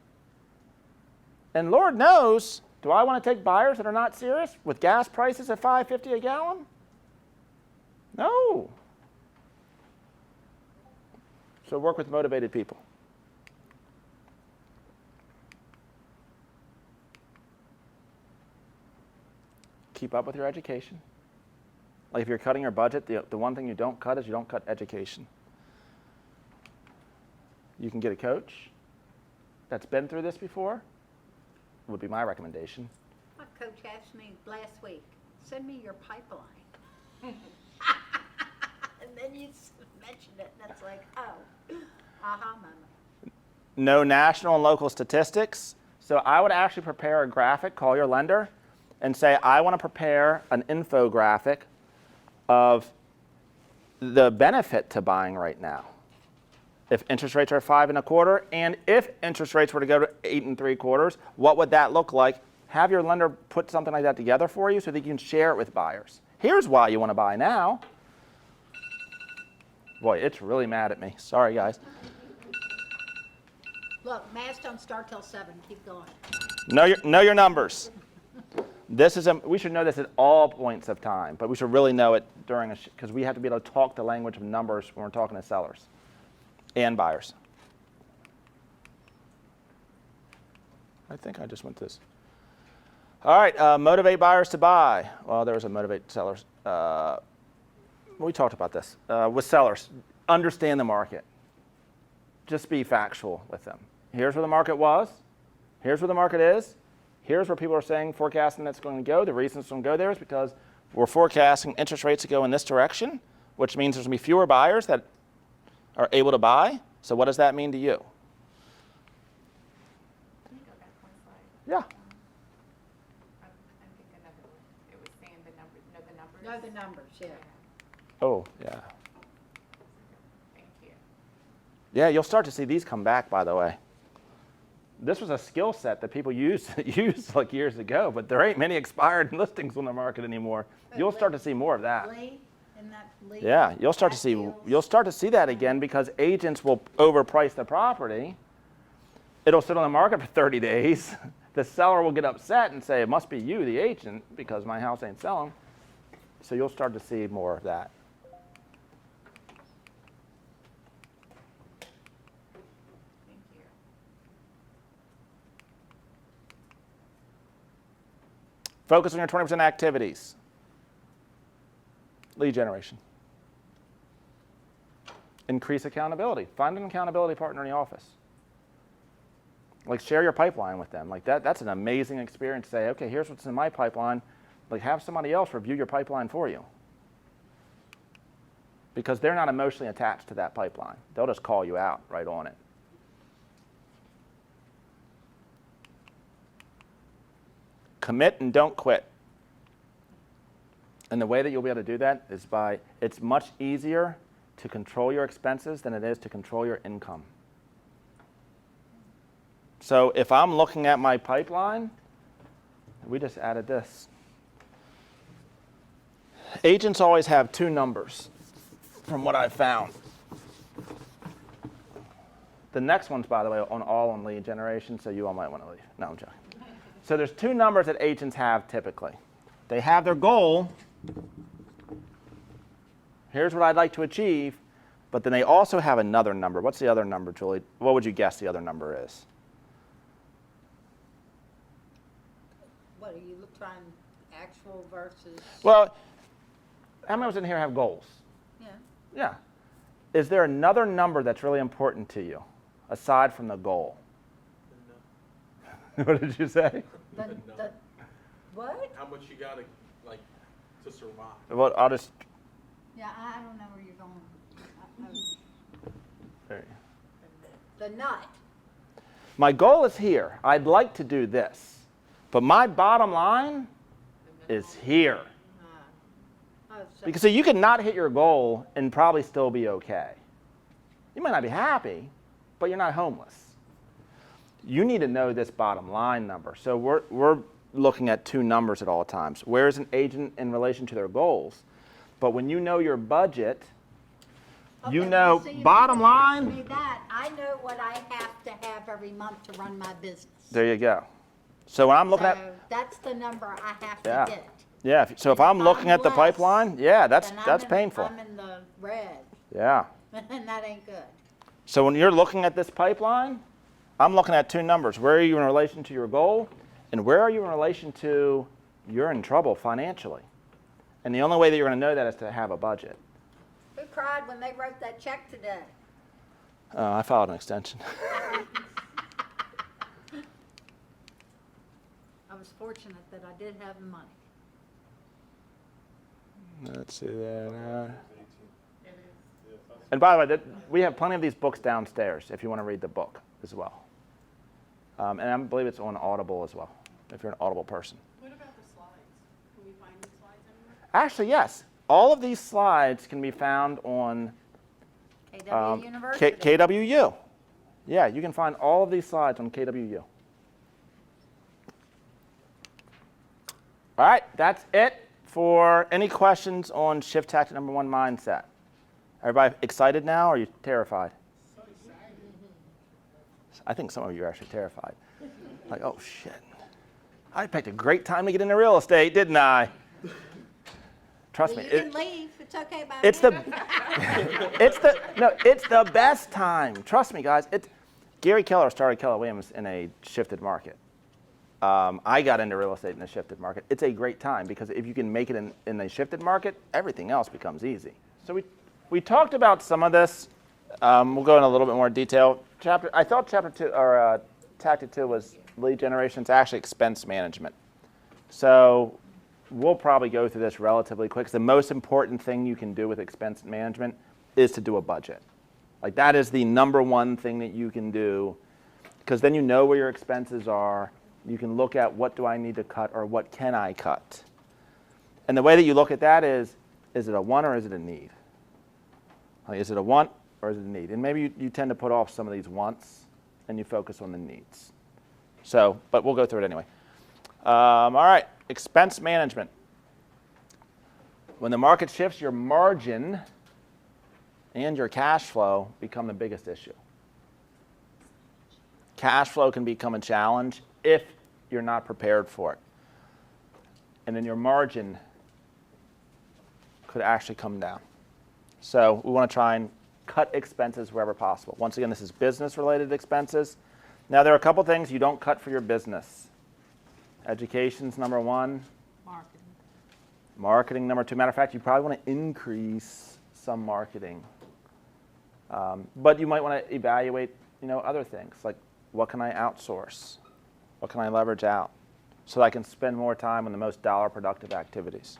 A: And Lord knows, do I want to take buyers that are not serious with gas prices at $5.50 a gallon? No. So work with motivated people. Keep up with your education. Like if you're cutting your budget, the one thing you don't cut is you don't cut education. You can get a coach that's been through this before, would be my recommendation.
B: My coach asked me last week, send me your pipeline. And then you mentioned it, and it's like, oh, aha moment.
A: Know national and local statistics. So I would actually prepare a graphic, call your lender, and say, I want to prepare an infographic of the benefit to buying right now. If interest rates are 5.25%, and if interest rates were to go to 8.75%, what would that look like? Have your lender put something like that together for you so that you can share it with buyers. Here's why you want to buy now. Boy, it's really mad at me. Sorry, guys.
B: Look, mass don't start till 7. Keep going.
A: Know your numbers. We should know this at all points of time, but we should really know it during because we have to be able to talk the language of numbers when we're talking to sellers and buyers. I think I just went to this. All right, motivate buyers to buy. Well, there was a motivate sellers. We talked about this. With sellers, understand the market. Just be factual with them. Here's where the market was. Here's where the market is. Here's where people are saying, forecasting that's going to go. The reason it's going to go there is because we're forecasting interest rates to go in this direction, which means there's going to be fewer buyers that are able to buy. So what does that mean to you?
C: Can you go back one slide?
A: Yeah.
C: I'm thinking another one. It was saying the numbers, the numbers.
B: Know the numbers, yeah.
A: Oh, yeah.
C: Thank you.
A: Yeah, you'll start to see these come back, by the way. This was a skill set that people used like years ago, but there ain't many expired listings on the market anymore. You'll start to see more of that.
B: Lee, in that Lee.
A: Yeah, you'll start to see that again because agents will overprice the property. It'll sit on the market for 30 days. The seller will get upset and say, it must be you, the agent, because my house ain't selling. So you'll start to see more of that.
C: Thank you.
A: Focus on your 20% activities. Lead generation. Increase accountability. Find an accountability partner in the office. Like, share your pipeline with them. Like, that's an amazing experience. Say, okay, here's what's in my pipeline. Like, have somebody else review your pipeline for you. Because they're not emotionally attached to that pipeline. They'll just call you out right on it. Commit and don't quit. And the way that you'll be able to do that is it's much easier to control your expenses than it is to control your income. So if I'm looking at my pipeline, we just added this. Agents always have two numbers, from what I've found. The next one's, by the way, on lead generation, so you all might want to leave. No, I'm joking. So there's two numbers that agents have typically. They have their goal. Here's what I'd like to achieve. But then they also have another number. What's the other number, Julie? What would you guess the other number is?
B: What, are you trying actual versus?
A: Well, how many of us in here have goals?
B: Yeah.
A: Yeah. Is there another number that's really important to you, aside from the goal?
D: No.
A: What did you say?
B: The, what?
D: How much you gotta, like, to survive?
A: Well, I'll just...
B: Yeah, I don't know where you're going.
A: There you go.
B: The nut.
A: My goal is here. I'd like to do this. But my bottom line is here. Because see, you can not hit your goal and probably still be okay. You might not be happy, but you're not homeless. You need to know this bottom line number. So we're looking at two numbers at all times. Where is an agent in relation to their goals? But when you know your budget, you know bottom line.
B: Me that, I know what I have to have every month to run my business.
A: There you go. So when I'm looking at...
B: That's the number I have
A: Yeah.
B: to get.
A: Yeah, so if I'm looking at the
B: less,
A: pipeline, yeah, that's
B: Then
A: painful.
B: I'm in the red,
A: Yeah.
B: and that ain't good.
A: So when you're looking at this pipeline, I'm looking at two numbers. Where are you in relation to your goal? And where are you in relation to you're in trouble financially? And the only way that you're going to know that is to have a budget.
B: Who cried when they wrote that check today?
A: I filed an extension.
B: I was fortunate that I did have the money.
A: Let's see that.
C: It is.
A: And by the way, we have plenty of these books downstairs if you want to read the book as well. And I believe it's on Audible as well, if you're an Audible person.
E: What about the slides? Can we find the slides anywhere?
A: Actually, yes. All of these slides can be found on
B: KW University.
A: KWU. Yeah, you can find all of these slides on KWU. All right, that's it for any questions on shift tactic number 1 mindset. Everybody excited now, or are you terrified?
D: So excited.
A: I think some of you are actually terrified. Like, oh shit. I picked a great time to get into real estate, didn't I? Trust
B: Well,
A: me.
B: you can leave. It's okay by
A: It's
B: me.
A: it's the best time. Trust me, guys. Gary Keller started Keller Williams in a shifted market. I got into real estate in a shifted market. It's a great time because if you can make it in a shifted market, everything else becomes easy. So we talked about some of this. We'll go in a little bit more detail. I thought chapter 2 or tactic 2 was lead generation. It's actually expense management. So we'll probably go through this relatively quick. The most important thing you can do with expense management is to do a budget. Like that is the number one thing that you can do because then you know where your expenses are. You can look at what do I need to cut or what can I cut. And the way that you look at that is it a want or is it a need? Like, is it a want or is it a need? And maybe you tend to put off some of these wants and you focus on the needs. So, but we'll go through it anyway. All right, expense management. When the market shifts, your margin and your cash flow become the biggest issue. Cash flow can become a challenge if you're not prepared for it. And then your margin could actually come down. So we want to try and cut expenses wherever possible. Once again, this is business-related expenses. Now, there are a couple things you don't cut for your business. Education's number 1.
B: Marketing.
A: Marketing number 2. Matter of fact, you probably want to increase some marketing. But you might want to evaluate, other things like what can I outsource? What can I leverage out so that I can spend more time on the most dollar productive activities?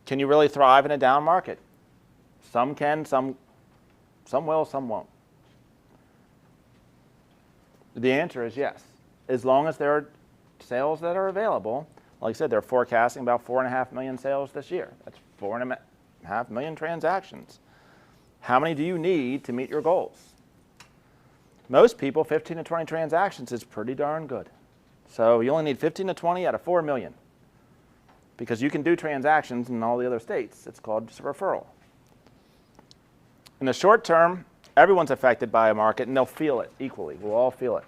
A: Can you really thrive in a down market? Some can, some will, some won't. The answer is yes. As long as there are sales that are available, like I said, they're forecasting about 4.5 million sales this year. That's 4.5 million transactions. How many do you need to meet your goals? Most people, 15 to 20 transactions is pretty darn good. So you only need 15 to 20 out of 4 million. Because you can do transactions in all the other states. It's called just a referral. In the short term, everyone's affected by a market, and they'll feel it equally. We'll all feel it.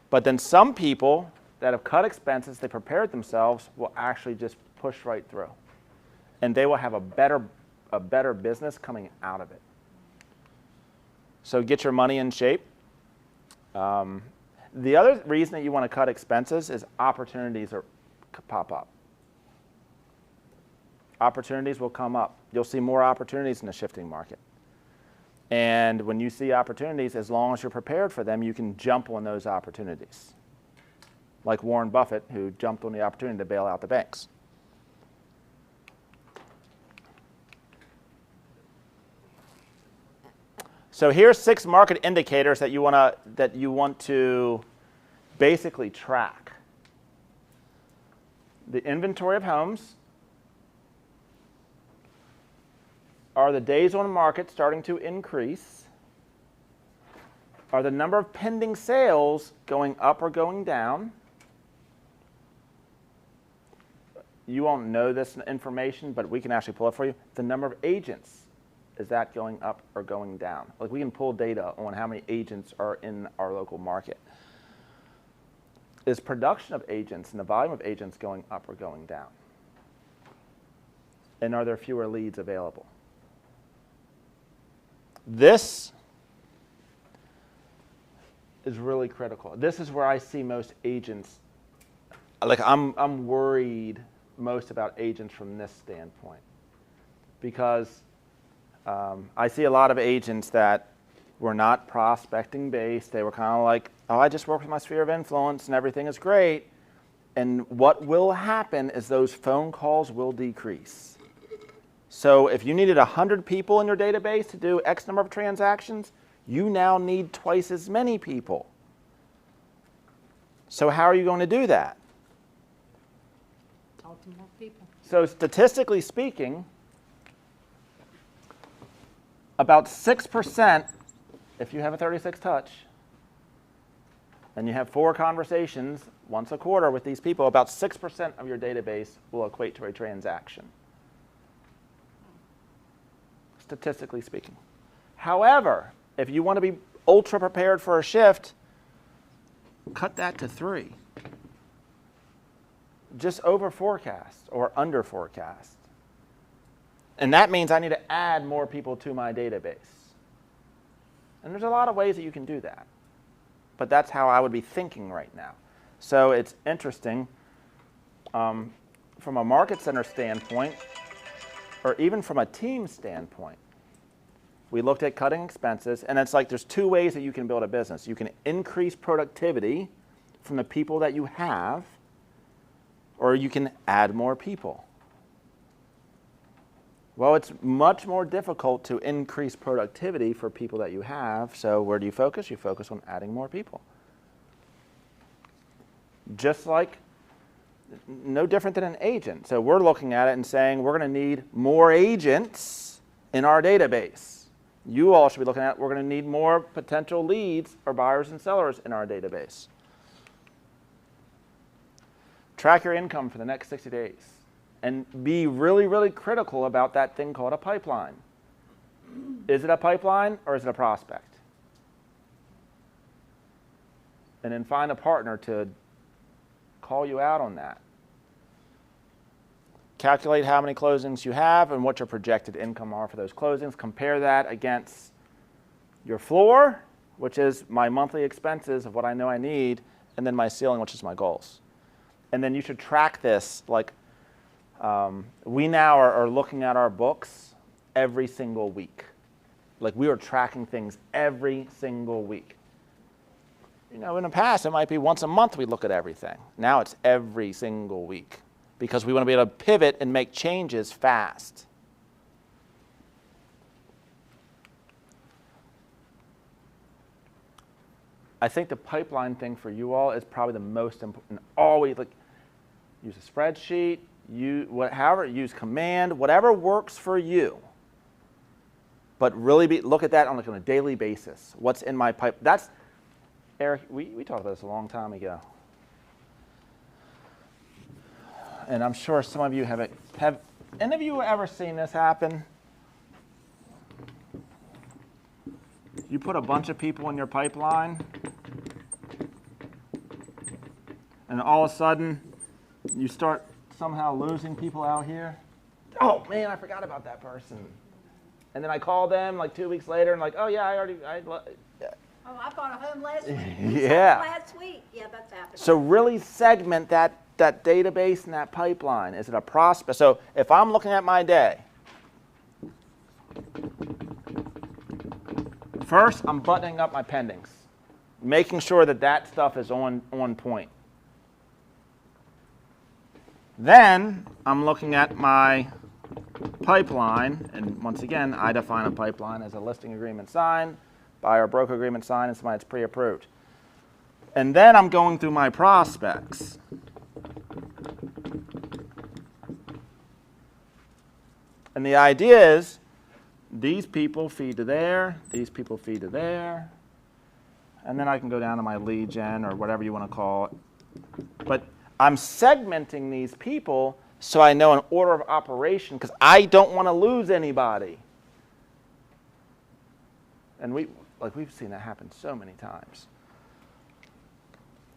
A: But then some people that have cut expenses, they prepared themselves, will actually just push right through. And they will have a better business coming out of it. So get your money in shape. The other reason that you want to cut expenses is opportunities pop up. Opportunities will come up. You'll see more opportunities in the shifting market. And when you see opportunities, as long as you're prepared for them, you can jump on those opportunities. Like Warren Buffett, who jumped on the opportunity to bail out the banks. So here's 6 market indicators that you want to basically track. The inventory of homes. Are the days on market starting to increase? Are the number of pending sales going up or going down? You won't know this information, but we can actually pull it for you. The number of agents, is that going up or going down? Like we can pull data on how many agents are in our local market. Is production of agents and the volume of agents going up or going down? And are there fewer leads available? This is really critical. This is where I see most agents, like I'm worried most about agents from this standpoint. Because I see a lot of agents that were not prospecting based. They were kind of like, oh, I just work with my sphere of influence and everything is great. And what will happen is those phone calls will decrease. So if you needed 100 people in your database to do X number of transactions, you now need twice as many people. So how are you going to do that?
B: Talk to more people.
A: So statistically speaking, about 6%, if you have a 36 touch, and you have 4 conversations once a quarter with these people, about 6% of your database will equate to a transaction. Statistically speaking. However, if you want to be ultra prepared for a shift, cut that to 3. Just over forecast or under forecast. And that means I need to add more people to my database. And there's a lot of ways that you can do that. But that's how I would be thinking right now. So it's interesting from a market center standpoint, or even from a team standpoint. We looked at cutting expenses, and it's like there's 2 ways that you can build a business. You can increase productivity from the people that you have, or you can add more people. Well, it's much more difficult to increase productivity for people that you have, so where do you focus? You focus on adding more people. Just like, no different than an agent. So we're looking at it and saying we're going to need more agents in our database. You all should be looking at, we're going to need more potential leads or buyers and sellers in our database. Track your income for the next 60 days. And be really, really critical about that thing called a pipeline. Is it a pipeline or is it a prospect? And then find a partner to call you out on that. Calculate how many closings you have and what your projected income are for those closings. Compare that against your floor, which is my monthly expenses of what I know I need, and then my ceiling, which is my goals. And then you should track this. Like we now are looking at our books every single week. Like we were tracking things every single week. You know, in the past, it might be once a month we look at everything. Now it's every single week because we want to be able to pivot and make changes fast. I think the pipeline thing for you all is probably the most important. Always like use a spreadsheet, use command, whatever works for you. But really look at that on a daily basis. What's in my pipe? That's Eric. We talked about this a long time ago, and I'm sure some of you have any of you ever seen this happen? You put a bunch of people in your pipeline, and all of a sudden, you start somehow losing people out here. Oh man, I forgot about that person. And then I call them like 2 weeks later, and like, oh yeah,
B: Oh, I bought a home last week.
A: Yeah.
B: Last week. Yeah, that's happened.
A: So really segment that database and that pipeline. Is it a prospect? So if I'm looking at my day, first I'm buttoning up my pendings, making sure that stuff is on point. Then I'm looking at my pipeline, and once again, I define a pipeline as a listing agreement signed, buyer broker agreement signed, and somebody that's pre-approved. And then I'm going through my prospects. And the idea is these people feed to there, these people feed to there, and then I can go down to my lead gen or whatever you want to call it. But I'm segmenting these people so I know an order of operation because I don't want to lose anybody. And we've seen that happen so many times.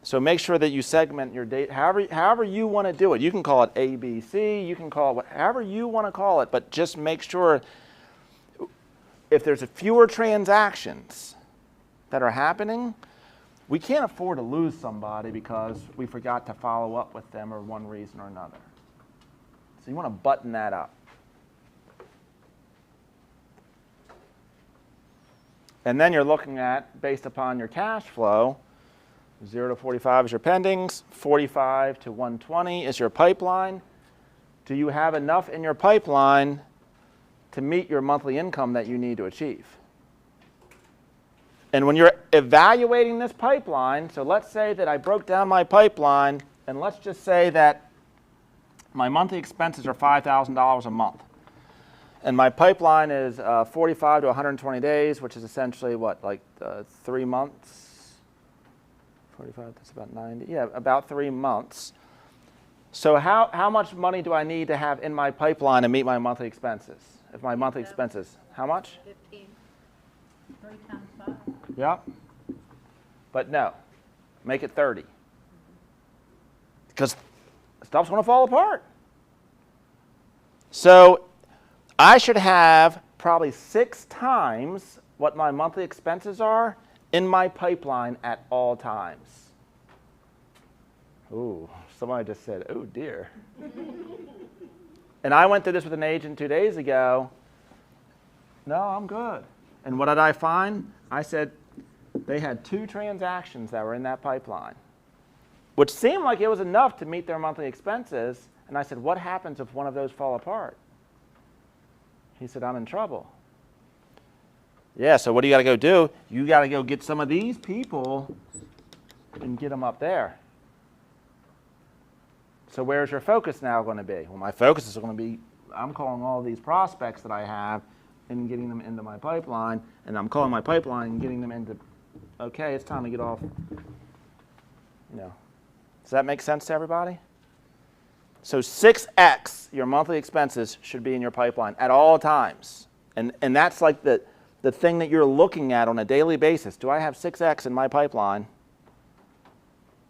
A: So make sure that you segment your data however you want to do it. You can call it ABC, you can call it however you want to call it, but just make sure if there's fewer transactions that are happening, we can't afford to lose somebody because we forgot to follow up with them or one reason or another. So you want to button that up. And then you're looking at, based upon your cash flow, 0 to 45 is your pendings, 45 to 120 is your pipeline. Do you have enough in your pipeline to meet your monthly income that you need to achieve? And when you're evaluating this pipeline, so let's say that I broke down my pipeline, and let's just say that my monthly expenses are $5,000 a month. And my pipeline is 45 to 120 days, which is essentially what, like 3 months? 45, that's about 90. Yeah, about 3 months. So how much money do I need to have in my pipeline to meet my monthly expenses? If my monthly expenses, how much?
B: 15. 3 times 5.
A: Yeah. But no, make it 30. Because stuff's going to fall apart. So I should have probably 6 times what my monthly expenses are in my pipeline at all times. Ooh, somebody just said, oh dear. And I went through this with an agent 2 days ago. No, I'm good. And what did I find? I said they had 2 transactions that were in that pipeline, which seemed like it was enough to meet their monthly expenses. And I said, what happens if one of those fall apart? He said, I'm in trouble. Yeah, so what do you got to go do? You got to go get some of these people and get them up there. So where's your focus now going to be? Well, my focus is going to be, I'm calling all these prospects that I have and getting them into my pipeline, and I'm calling my pipeline and getting them into, okay, it's time to get off. Does that make sense to everybody? So 6x your monthly expenses should be in your pipeline at all times. And that's like the thing that you're looking at on a daily basis. Do I have 6x in my pipeline?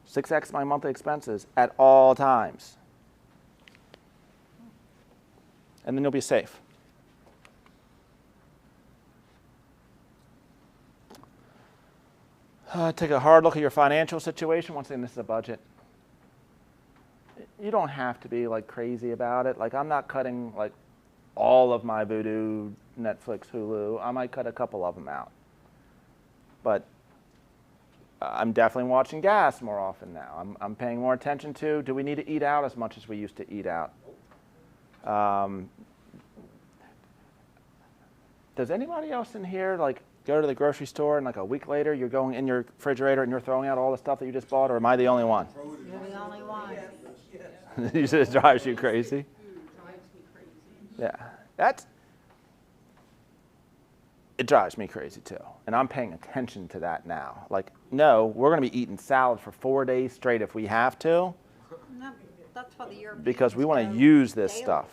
A: 6x my monthly expenses at all times. And then you'll be safe. Take a hard look at your financial situation. Once again, this is a budget. You don't have to be like crazy about it. Like I'm not cutting like all of my Vudu, Netflix, Hulu. I might cut a couple of them out. But I'm definitely watching gas more often now. I'm paying more attention to, do we need to eat out as much as we used to eat out? Does anybody else in here like go to the grocery store and like a week later you're going in your refrigerator and you're throwing out all the stuff that you just bought, or am I the only one?
B: You're the only one.
A: You said it drives you crazy? Yeah, it drives me crazy too. And I'm paying attention to that now. Like, no, we're going to be eating salad for 4 days straight if we have to,
B: No, that's why the Europeans
A: because we want
B: go
A: to use this
B: daily.
A: stuff.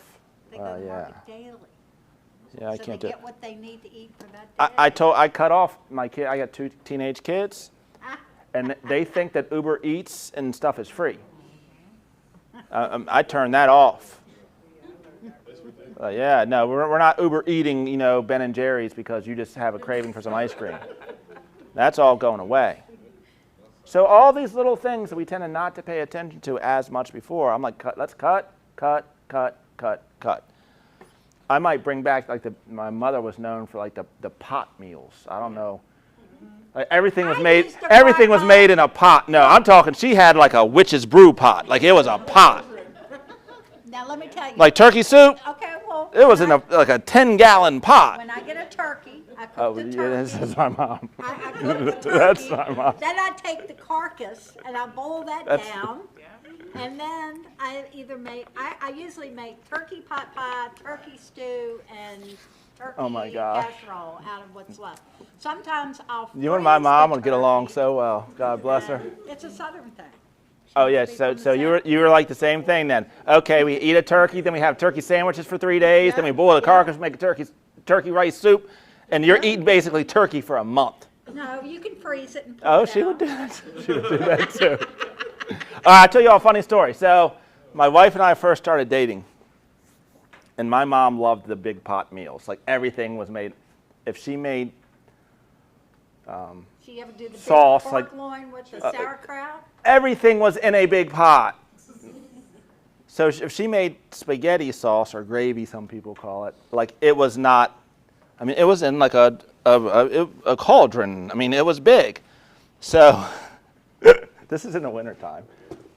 B: They go to
A: Yeah.
B: market daily.
A: Yeah, I
B: So
A: can't
B: they
A: do it.
B: get what they need to eat for that day.
A: I cut off my kid. I got 2 teenage kids, and they think that Uber Eats and stuff is free. I turned that off. Yeah, no, we're not Uber eating, Ben and Jerry's because you just have a craving for some ice cream. That's all going away. So all these little things that we tend to not to pay attention to as much before, I'm like, let's cut. I might bring back my mother was known for like the pot meals. I don't know. Like everything was made in a pot. No, I'm talking she had like a witch's brew pot. Like it was a pot.
B: Now let me tell you.
A: Like turkey soup,
B: Okay, well.
A: it was in a 10-gallon pot.
B: When I get a turkey, I cook
A: Oh,
B: the
A: yeah,
B: turkey.
A: this is my mom.
B: I cook the turkey.
A: That's my mom.
B: Then I take the carcass and I boil that down. And then I either make, I usually make turkey pot pie, turkey stew, and turkey
A: Oh my gosh.
B: casserole out of what's left. Sometimes I'll
A: You and my
B: freeze
A: mom
B: the
A: would get along
B: turkey,
A: so well. God bless her.
B: and It's a southern thing.
A: Oh yeah, so you were like the same thing then. Okay, we eat a turkey, then we have turkey sandwiches for 3 days, then we boil the carcass, make a turkey rice soup, and you're eating basically turkey for a month.
B: No, you can freeze it and pull
A: Oh,
B: it
A: she
B: out.
A: would do that. She would do that too. All right, I'll tell you all a funny story. So my wife and I first started dating, and my mom loved the big pot meals. Like everything was made. If she made
B: She ever do the
A: sauce,
B: big pork
A: like,
B: loin with the sauerkraut?
A: everything was in a big pot. So if she made spaghetti sauce or gravy, some people call it, like it was not. I mean, it was in like a cauldron. I mean, it was big. So this is in the wintertime.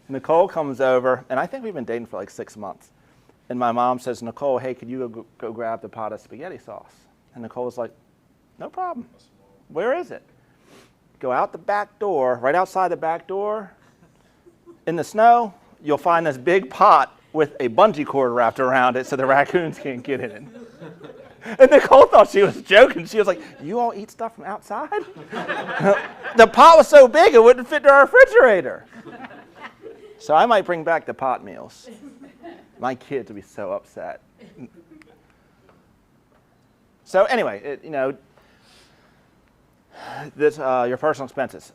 A: Nicole comes over, and I think we've been dating for like 6 months. And my mom says, Nicole, hey, could you go grab the pot of spaghetti sauce? And Nicole was like, no problem. Where is it? Go out the back door, right outside the back door, in the snow, you'll find this big pot with a bungee cord wrapped around it so the raccoons can't get in it. And Nicole thought she was joking. She was like, you all eat stuff from outside? The pot was so big it wouldn't fit in our refrigerator. So I might bring back the pot meals. My kids would be so upset. So anyway, this your personal expenses.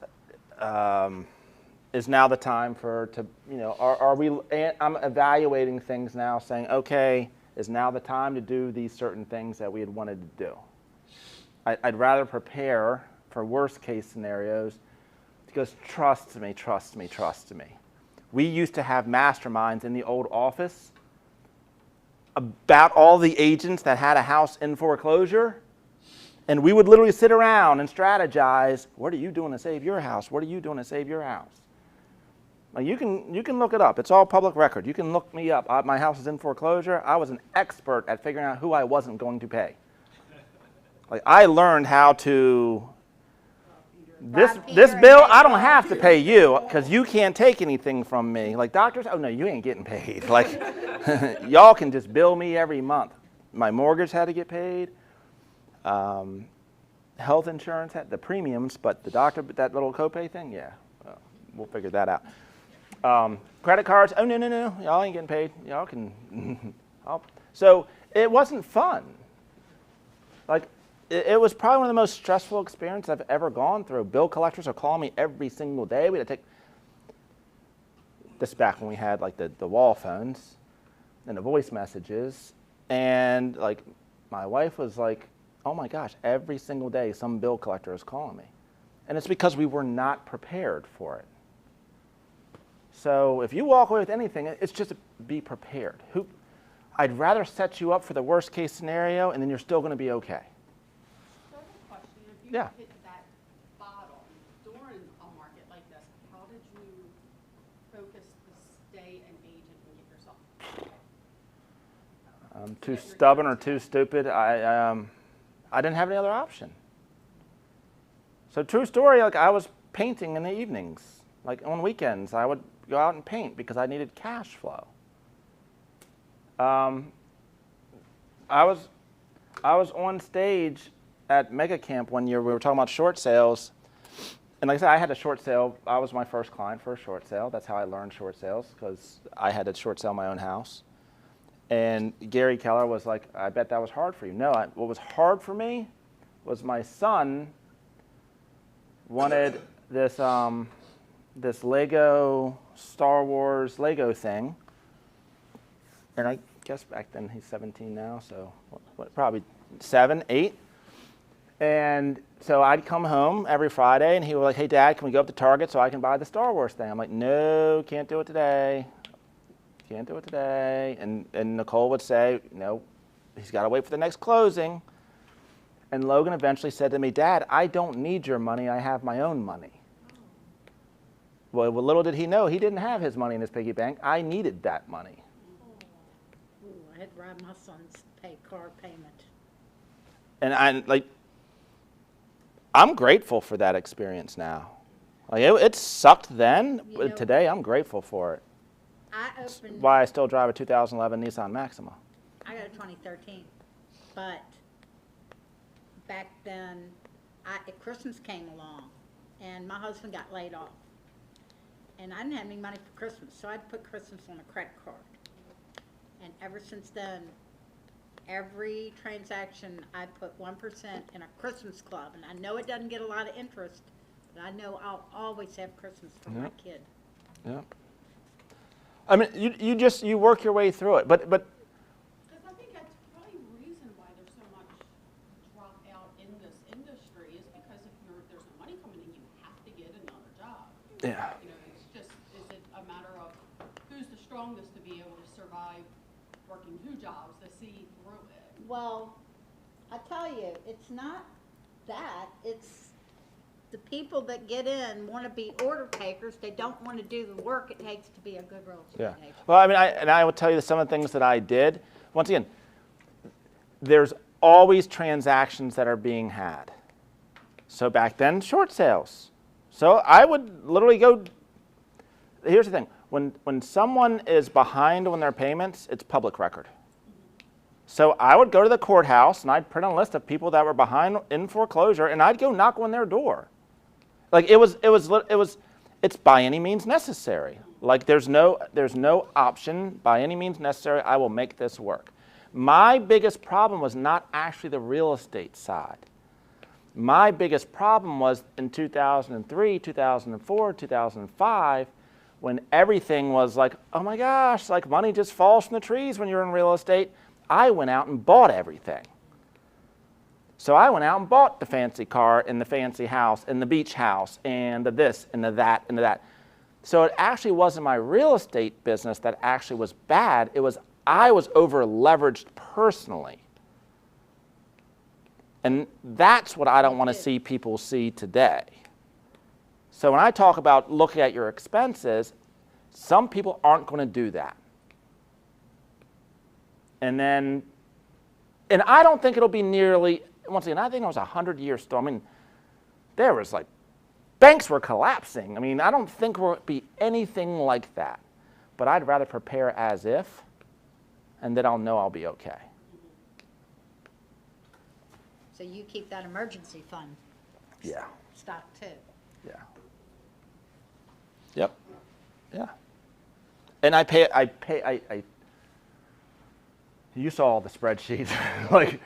A: Is now the time I'm evaluating things now, saying, okay, is now the time to do these certain things that we had wanted to do. I'd rather prepare for worst case scenarios because trust me. We used to have masterminds in the old office about all the agents that had a house in foreclosure. And we would literally sit around and strategize, what are you doing to save your house? What are you doing to save your house? Now you can look it up. It's all public record. You can look me up. My house is in foreclosure. I was an expert at figuring out who I wasn't going to pay. Like I learned how to, this bill, I don't have to pay you because you can't take anything from me. Like doctors, oh no, you ain't getting paid. Like y'all can just bill me every month. My mortgage had to get paid. Health insurance had the premiums, but the doctor, that little copay thing, yeah, we'll figure that out. Credit cards, oh no, y'all ain't getting paid. Y'all can, so it wasn't fun. Like it was probably one of the most stressful experiences I've ever gone through. Bill collectors are calling me every single day. We had to take this back when we had like the wall phones and the voice messages, and like my wife was like, oh my gosh, every single day some bill collector is calling me. And it's because we were not prepared for it. So if you walk away with anything, it's just be prepared. I'd rather set you up for the worst case scenario, and then you're still going to be okay.
E: So I have a question. If you
A: Yeah.
E: hit that bottom during a market like this, how did you focus to stay an agent and get yourself?
A: I'm too stubborn or too stupid. I didn't have any other option. So true story, like I was painting in the evenings. Like on weekends, I would go out and paint because I needed cash flow. I was on stage at Mega Camp one year. We were talking about short sales. And like I said, I had a short sale. I was my first client for a short sale. That's how I learned short sales, because I had to short sell my own house. And Gary Keller was like, I bet that was hard for you. No, what was hard for me was my son wanted this, this Lego Star Wars Lego thing. And I guess back then he's 17 now, so probably 7, 8. And so I'd come home every Friday, and he was like, hey, Dad, can we go up to Target so I can buy the Star Wars thing? I'm like, no, can't do it today. Can't do it today. And Nicole would say, no, he's got to wait for the next closing. And Logan eventually said to me, Dad, I don't need your money. I have my own money. Well, little did he know, he didn't have his money in his piggy bank. I needed that money.
B: Ooh, I had to ride my son's car payment.
A: And I'm grateful for that experience now. Like it sucked then,
B: You
A: but
B: know-
A: today I'm grateful for it.
B: That's
A: Why I still drive a 2011 Nissan Maxima.
B: I got a 2013, but back then, Christmas came along, and my husband got laid off, and I didn't have any money for Christmas, so I'd put Christmas on a credit card. And ever since then, every transaction I put 1% in a Christmas club, and I know it doesn't get a lot of interest, but I know I'll always have Christmas for my kid.
A: Yeah. I mean, you work your way through it, but
E: Because I think that's probably the reason why there's so much dropout in this industry is because if there's no money coming in, you have to get another job.
A: yeah.
E: You know, it's just, is it a matter of who's the strongest to be able to survive working 2 jobs to see through it?
B: Well, I tell you, it's not that, it's the people that get in want to be order takers. They don't want to do the work it takes to be a good real estate
A: Yeah.
B: agent.
A: Well, I mean, I will tell you some of the things that I did. Once again, there's always transactions that are being had. So back then, short sales. So I would literally go. Here's the thing: when someone is behind on their payments, it's public record. So I would go to the courthouse and I'd print a list of people that were behind in foreclosure, and I'd go knock on their door. Like it's by any means necessary. Like there's no option by any means necessary. I will make this work. My biggest problem was not actually the real estate side. My biggest problem was in 2003, 2004, 2005, when everything was like, oh my gosh, like money just falls from the trees when you're in real estate. I went out and bought everything. So I went out and bought the fancy car and the fancy house and the beach house and the this and the that and the that. So it actually wasn't my real estate business that actually was bad. It was I was over leveraged personally. And that's what I don't want to see people see today. So when I talk about looking at your expenses, some people aren't going to do that. And I don't think it'll be nearly, once again, I think it was a 100-year storm. I mean, there was like, banks were collapsing. I mean, I don't think we'll be anything like that. But I'd rather prepare as if, and then I'll know I'll be okay.
B: So you keep that emergency fund
A: Yeah.
B: stock too.
A: Yeah. Yep. Yeah. And you saw all the spreadsheets. Like,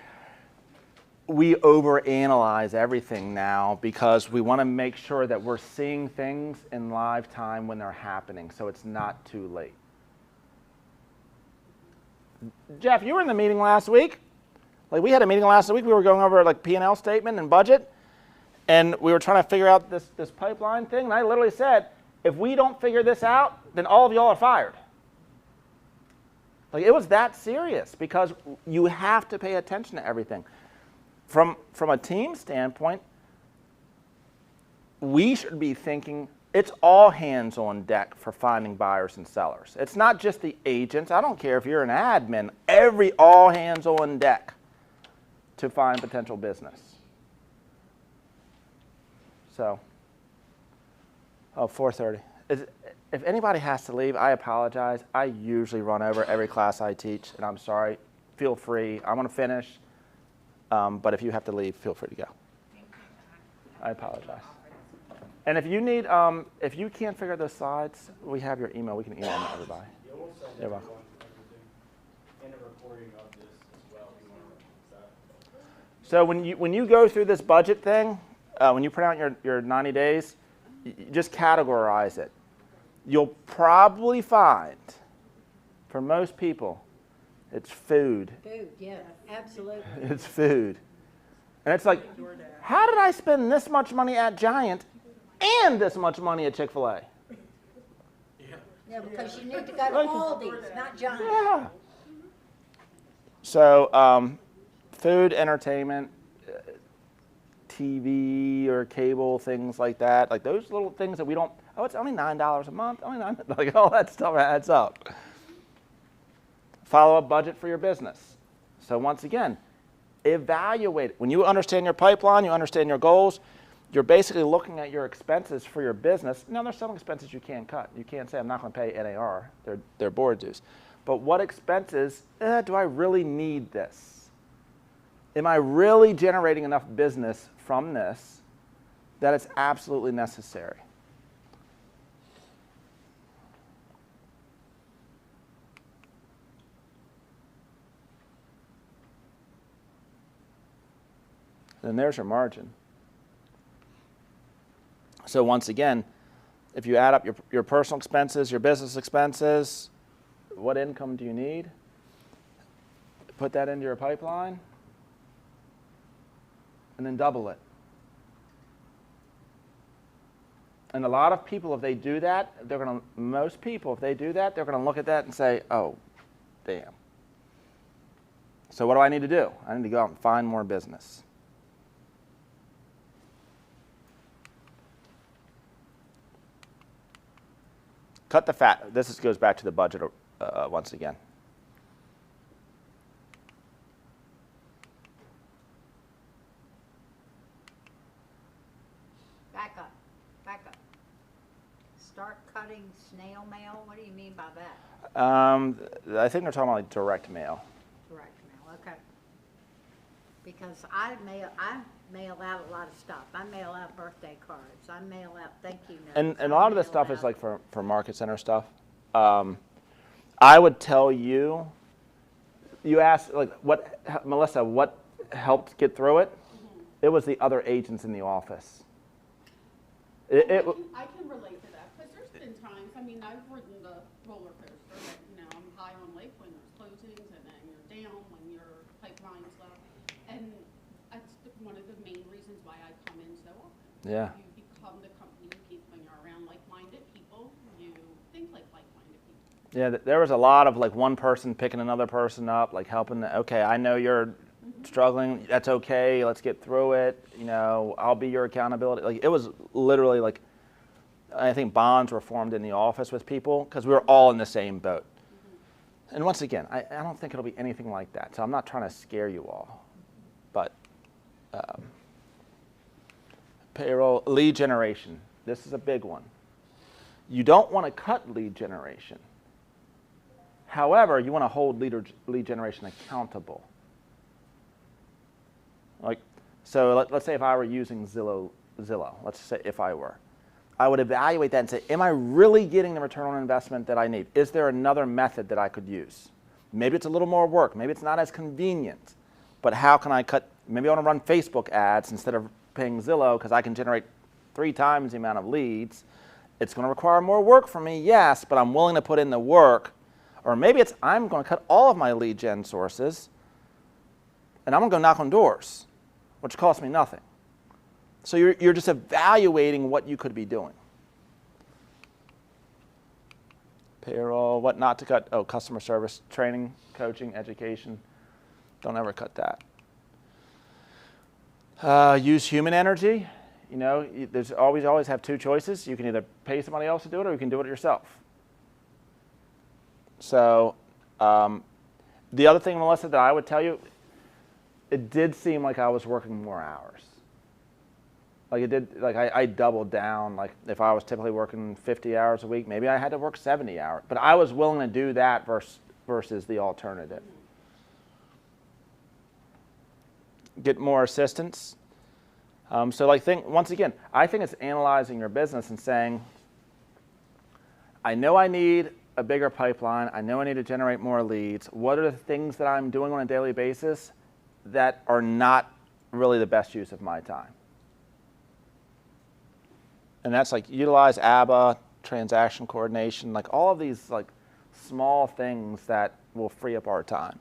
A: we overanalyze everything now because we want to make sure that we're seeing things in live time when they're happening, so it's not too late. Jeff, you were in the meeting last week. Like, we had a meeting last week. We were going over like P&L statement and budget, and we were trying to figure out this pipeline thing. And I literally said, if we don't figure this out, then all of y'all are fired. Like, it was that serious because you have to pay attention to everything. From a team standpoint, we should be thinking it's all hands on deck for finding buyers and sellers. It's not just the agents. I don't care if you're an admin. All hands on deck to find potential business. So, 4:30. If anybody has to leave, I apologize. I usually run over every class I teach, and I'm sorry. Feel free. I want to finish, but if you have to leave, feel free to go. I apologize. And if you need, if you can't figure out those slides, we have your email. We can email them to everybody. You're welcome.
D: And a recording of this as well. If you want to that.
A: So when you go through this budget thing, when you print out your 90 days, you just categorize it. You'll probably find, for most people, it's food.
B: Food, yeah, absolutely.
A: It's food. And it's like, how did I spend this much money at Giant and this much money at Chick-fil-A?
B: Yeah, because you need to go to Aldi's, not Giant.
A: Yeah. So, food, entertainment, TV or cable, things like that. Like those little things that we don't, oh, it's only $9 a month. Only $9, like all that stuff adds up. Follow-up budget for your business. So once again, evaluate it. When you understand your pipeline, you understand your goals, you're basically looking at your expenses for your business. Now, there's some expenses you can't cut. You can't say, I'm not going to pay NAR. They're board dues. But what expenses do I really need this? Am I really generating enough business from this that it's absolutely necessary? Then there's your margin. So once again, if you add up your personal expenses, your business expenses, what income do you need? Put that into your pipeline, and then double it. And a lot of people, if they do that, most people, if they do that, they're going to look at that and say, oh, damn. So what do I need to do? I need to go out and find more business. Cut the fat. This goes back to the budget once again.
B: Back up, back up. Start cutting snail mail, what do you mean by that?
A: I think they're talking about like direct mail.
B: Direct mail, okay. Because I mail out a lot of stuff. I mail out birthday cards, I mail out thank you notes.
A: And a lot of this stuff is like for market center stuff. I would tell you, you asked like Melissa, what helped get through it?
E: Mm-hmm.
A: It was the other agents in the office.
E: I can relate to that, because there's been times, I mean, I've ridden the roller coaster, that, I'm high on lake when there's closings, and then you're down when your pipeline's low. And that's one of the main reasons why I come in so often.
A: Yeah.
E: You become the company you keep when you're around like-minded people, you think like like-minded people.
A: Yeah, there was a lot of like one person picking another person up, like helping. Okay, I know you're struggling. That's okay. Let's get through it. I'll be your accountability. Like it was literally like, I think bonds were formed in the office with people because we were all in the same boat. And once again, I don't think it'll be anything like that. So I'm not trying to scare you all, but payroll, lead generation. This is a big one. You don't want to cut lead generation. However, you want to hold lead generation accountable. Like, so let's say if I were using Zillow, let's say if I were, I would evaluate that and say, am I really getting the return on investment that I need? Is there another method that I could use? Maybe it's a little more work. Maybe it's not as convenient. But how can I cut? Maybe I want to run Facebook ads instead of paying Zillow because I can generate 3 times the amount of leads. It's going to require more work from me, yes, but I'm willing to put in the work. Or maybe it's I'm going to cut all of my lead gen sources and I'm going to go knock on doors, which costs me nothing. So you're just evaluating what you could be doing. Payroll, what not to cut? Oh, customer service, training, coaching, education. Don't ever cut that. Use human energy. You know, there's always have two choices. You can either pay somebody else to do it or you can do it yourself. So the other thing, Melissa, that I would tell you, it did seem like I was working more hours. I doubled down. Like if I was typically working 50 hours a week, maybe I had to work 70 hours. But I was willing to do that versus the alternative. Get more assistance. Once again, I think it's analyzing your business and saying, I know I need a bigger pipeline. I know I need to generate more leads. What are the things that I'm doing on a daily basis that are not really the best use of my time? And that's like utilize ABBA, transaction coordination, like all of these like small things that will free up our time.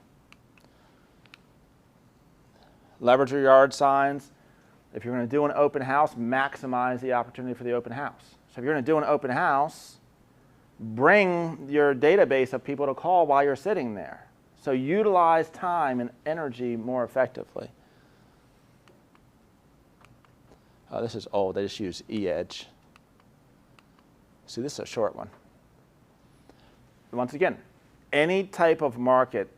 A: Leverage your yard signs. If you're going to do an open house, maximize the opportunity for the open house. So if you're going to do an open house, bring your database of people to call while you're sitting there. So utilize time and energy more effectively. This is old. They just use e-edge. See, this is a short one. Once again, any type of market,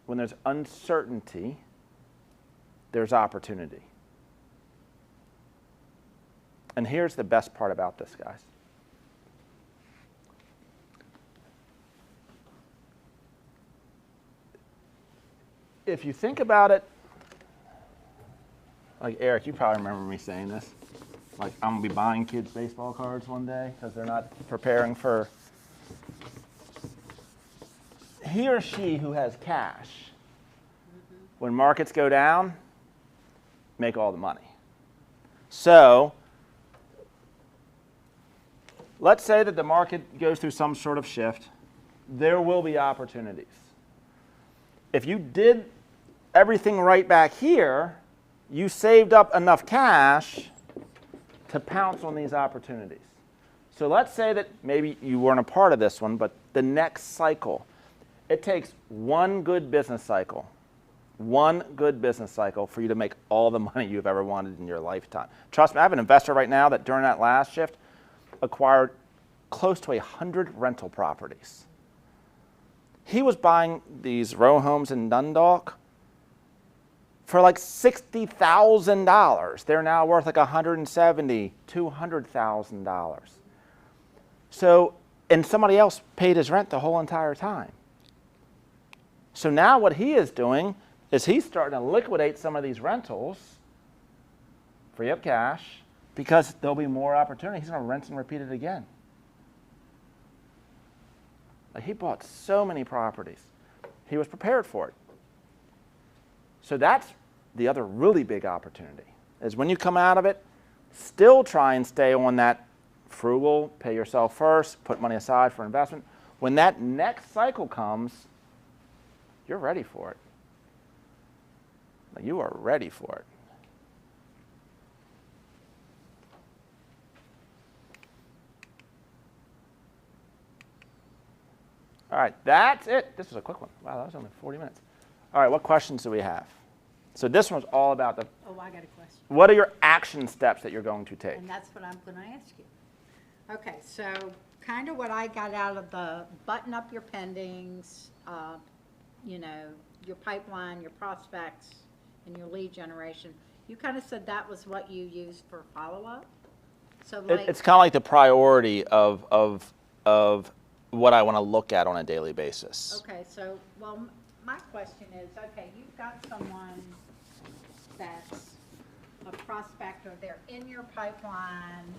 A: when there's uncertainty, there's opportunity. And here's the best part about this, guys. If you think about it, like Eric, you probably remember me saying this. Like, I'm going to be buying kids baseball cards one day because they're not preparing for... He or she who has cash, when markets go down, make all the money. So, let's say that the market goes through some sort of shift. There will be opportunities. If you did everything right back here, you saved up enough cash to pounce on these opportunities. So let's say that maybe you weren't a part of this one, but the next cycle, it takes one good business cycle for you to make all the money you've ever wanted in your lifetime. Trust me, I have an investor right now that during that last shift acquired close to 100 rental properties. He was buying these row homes in Dundalk for like $60,000. They're now worth like $170,000, $200,000. So, and somebody else paid his rent the whole entire time. So now what he is doing is he's starting to liquidate some of these rentals, free up cash, because there'll be more opportunity. He's going to rinse and repeat it again. Like he bought so many properties. He was prepared for it. So that's the other really big opportunity, is when you come out of it, still try and stay on that frugal, pay yourself first, put money aside for investment. When that next cycle comes, you're ready for it. Like you are ready for it. All right, that's it. This was a quick one. Wow, that was only 40 minutes. All right, what questions do we have? So this one's all about the,
B: Oh, I got a question.
A: what are your action steps that you're going to take?
B: And that's what I'm going to ask you. Okay, so kind of what I got out of the button up your pendings, you know, your pipeline, your prospects, and your lead generation. You kind of said that was what you used for follow-up? So like,
A: It's kind of like the priority of what I want to look at on a daily basis.
B: okay, so, well, my question is, okay, you've got someone that's a prospect, or they're in your pipeline,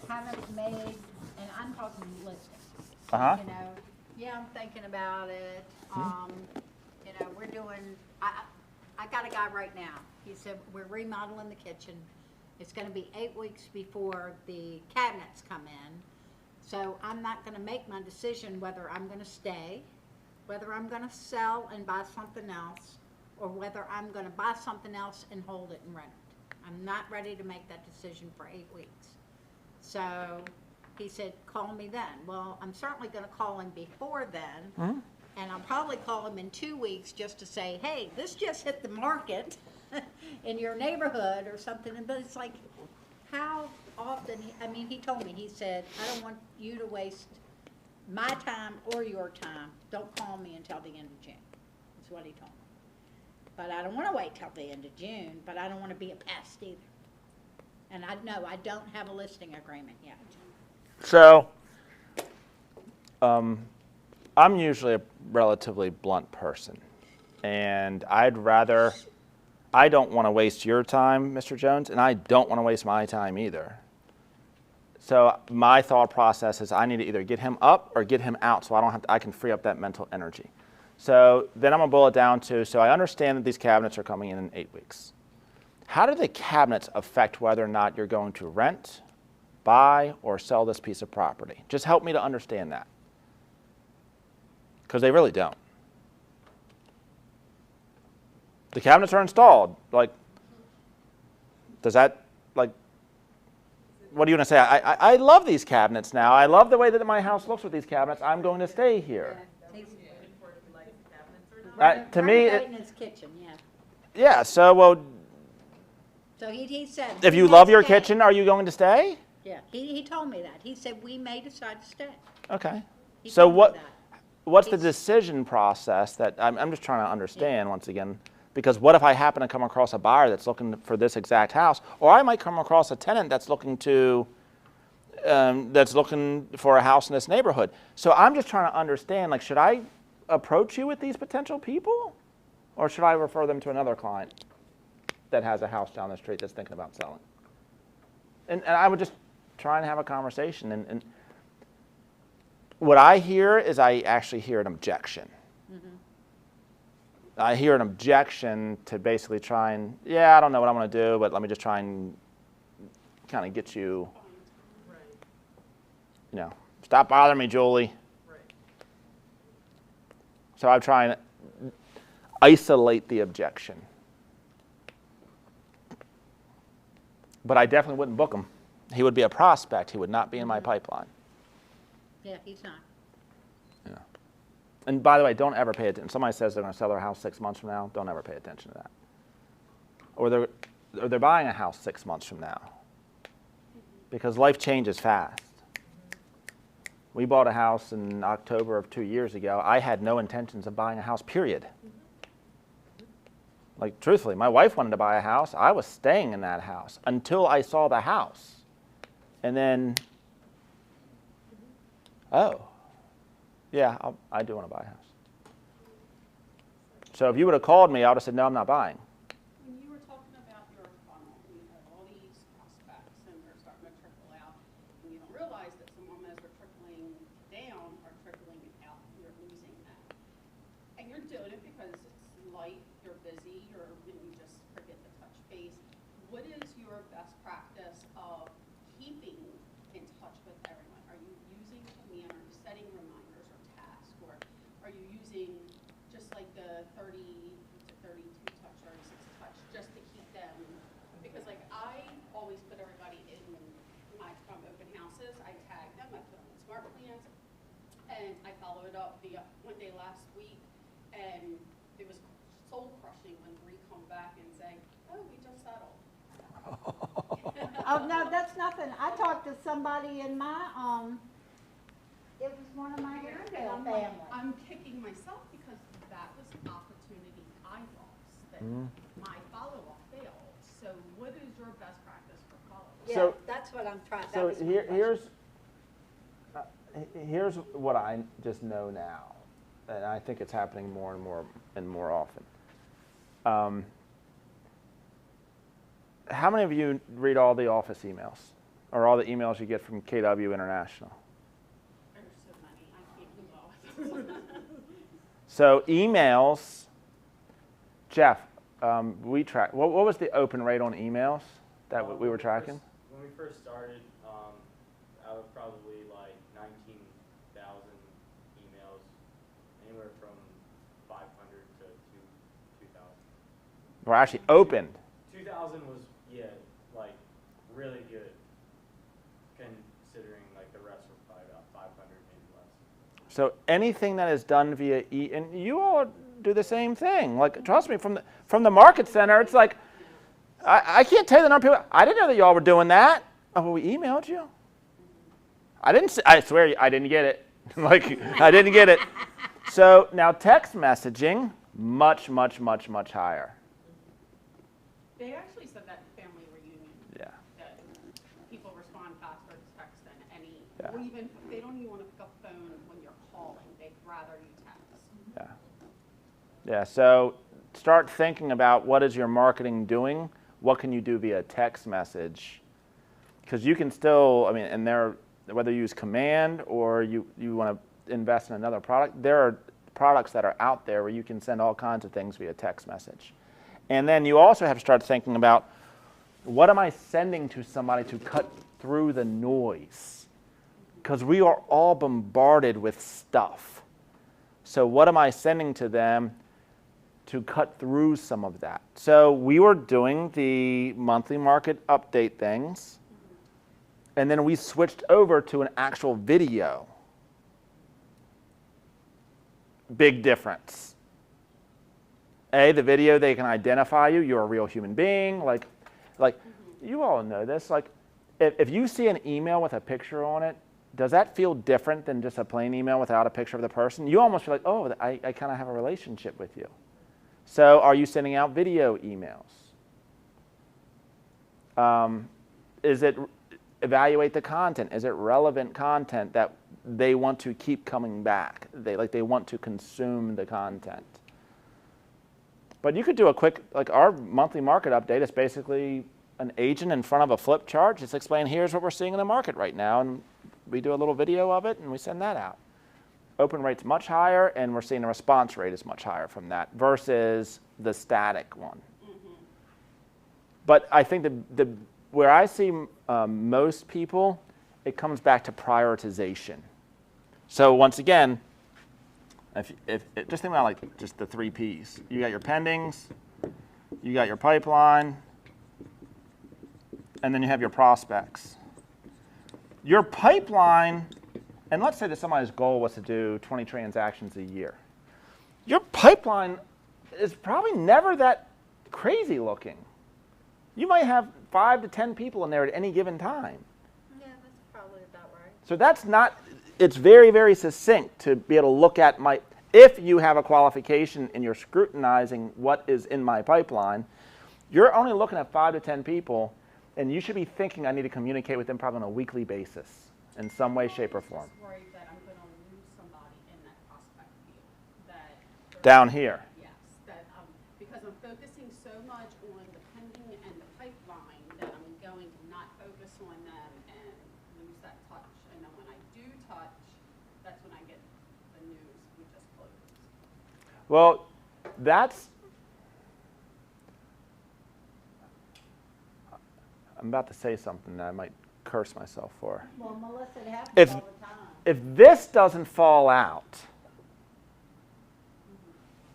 B: kind of made, and I'm talking listing.
A: Uh-huh.
B: You know, yeah, I'm thinking about it. You know, we're doing, I got a guy right now. He said, we're remodeling the kitchen. It's gonna be 8 weeks before the cabinets come in. So I'm not gonna make my decision whether I'm gonna stay, whether I'm gonna sell and buy something else, or whether I'm gonna buy something else and hold it and rent it. I'm not ready to make that decision for 8 weeks. So He said, call me then. Well, I'm certainly gonna call him before then.
A: Mm-hmm.
B: And I'll probably call him in 2 weeks just to say, hey, this just hit the market in your neighborhood or something. But it's like, how often, I mean, he told me, he said, I don't want you to waste my time or your time. Don't call me until the end of June. That's what he told me. But I don't want to wait till the end of June, but I don't want to be a pest either. And I don't have a listing agreement yet.
A: So, I'm usually a relatively blunt person, and I don't want to waste your time, Mr. Jones, and I don't want to waste my time either. So my thought process is I need to either get him up or get him out so I can free up that mental energy. So then I'm going to boil it down to, so I understand that these cabinets are coming in 8 weeks. How do the cabinets affect whether or not you're going to rent, buy, or sell this piece of property? Just help me to understand that. Because they really don't. The cabinets are installed. Like, does that, like, what do you want to say? I love these cabinets now. I love the way that my house looks with these cabinets. I'm going to stay here. To me,
B: in his kitchen, yeah.
A: Yeah, so, well,
B: So he said.
A: if
B: we
A: you
B: may
A: love your
B: stay.
A: kitchen, are you going to stay?
B: Yeah, he told me that. He said, we may decide to stay.
A: Okay.
B: He
A: So
B: told me that.
A: what's the
B: He's-
A: decision process that, I'm just trying to understand once again, because what if I happen to come across a buyer that's looking for this exact house, or I might come across a tenant that's looking for a house in this neighborhood. So I'm just trying to understand, like, should I approach you with these potential people, or should I refer them to another client that has a house down the street that's thinking about selling? And I would just try and have a conversation. And what I hear is I actually hear an objection. I hear an objection to basically try and, I don't know what I'm going to do, but let me just try and kind of get you, stop bothering me, Julie. So I try and isolate the objection. But I definitely wouldn't book him. He would be a prospect. He would not be in my pipeline.
B: Yeah, he's not.
A: Yeah. And by the way, don't ever pay attention. Somebody says they're going to sell their house 6 months from now. Don't ever pay attention to that. Or they're buying a house 6 months from now. Because life changes fast. We bought a house in October of 2 years ago. I had no intentions of buying a house, period. Like, truthfully, my wife wanted to buy a house. I was staying in that house until I saw the house. And then, I do want to buy a house. So if you would have called me, I would have said, no, I'm not buying.
E: When you were talking about your funnel, you have all these prospects and they're starting to trickle out, and you don't realize that some of them, as they're trickling down, are trickling out, and you're losing them. And you're doing it because it's light, you're busy, and you just forget to touch base. What is your best practice of keeping in touch with everyone? Are you using, are you setting reminders or tasks, or are you using just like the 30 to 32 touch, 36 touch, just to keep them? Because like I always put everybody in my open houses, I tag them, I put them in smart plans, and I followed up the one day last week, and it was soul crushing when Bree come back and say, oh, we just settled.
B: Oh, no, that's nothing. I talked to somebody in my, it was one of my Arundel
E: I'm
B: family.
E: like, I'm kicking myself because that was an opportunity I lost, that my follow-up failed. So what is your best practice for follow-up?
B: Yeah,
A: So-
B: that's what I'm trying, that
A: So
B: was my question.
A: here's what I just know now, and I think it's happening more and more often. How many of you read all the office emails, or all the emails you get from KW International?
E: There's so many, I can't keep up.
A: So emails, Jeff, we track. What was the open rate on emails that we were tracking?
D: When we first started, out of probably like 19,000 emails, anywhere from 500 to 2,000.
A: Were actually opened.
D: 2,000 was, like really good, considering like the rest
A: So anything that is done via and you all do the same thing. Like, trust me, from the market center, it's like, I can't tell you the number of people, I didn't know that y'all were doing that. Oh, well, we emailed you. I swear, I didn't get it. Like, I didn't get it. So now text messaging, much, much, much, much higher.
E: They actually said that in family reunion.
A: Yeah.
E: That people respond faster to text than any,
A: Yeah.
E: or even, they don't even want to pick up the phone when you're calling. They'd rather you text.
A: Yeah. Yeah, so start thinking about what is your marketing doing? What can you do via text message? Because you can still, I mean, and whether you use command or you want to invest in another product, there are products that are out there where you can send all kinds of things via text message. And then you also have to start thinking about, what am I sending to somebody to cut through the noise? Because we are all bombarded with stuff. So what am I sending to them to cut through some of that? So we were doing the monthly market update things, and then we switched over to an actual video. Big difference. The video, they can identify you. You're a real human being. Like you all know this. Like, if you see an email with a picture on it, does that feel different than just a plain email without a picture of the person? You almost feel like, oh, I kind of have a relationship with you. So are you sending out video emails? Is it evaluate the content? Is it relevant content that they want to keep coming back? They want to consume the content. But you could do a quick, like our monthly market update is basically an agent in front of a flip chart just explain, here's what we're seeing in the market right now, and we do a little video of it and we send that out. Open rate's much higher, and we're seeing the response rate is much higher from that versus the static one. Mm-hmm. But I think where I see most people, it comes back to prioritization. So once again, if just think about like just the 3 Ps. You got your pendings, you got your pipeline, and then you have your prospects. Your pipeline, and let's say that somebody's goal was to do 20 transactions a year. Your pipeline is probably never that crazy looking. You might have 5 to 10 people in there at any given time.
B: Yeah, that's probably about right.
A: So that's not, it's very, very succinct to be able to look at if you have a qualification and you're scrutinizing what is in my pipeline, you're only looking at 5 to 10 people, and you should be thinking I need to communicate with them probably on a weekly basis in some way, shape, or form.
E: I'm just worried that I'm going to lose somebody in that prospect field.
A: Down here.
E: Yes, because I'm focusing so much on the pending and the pipeline that I'm going to not focus on them and lose that touch. And then when I do touch, that's when I get the news, we just closed.
A: Well, I'm about to say something that I might curse myself for.
B: Well, Melissa, it happens all the time.
A: If this doesn't fall out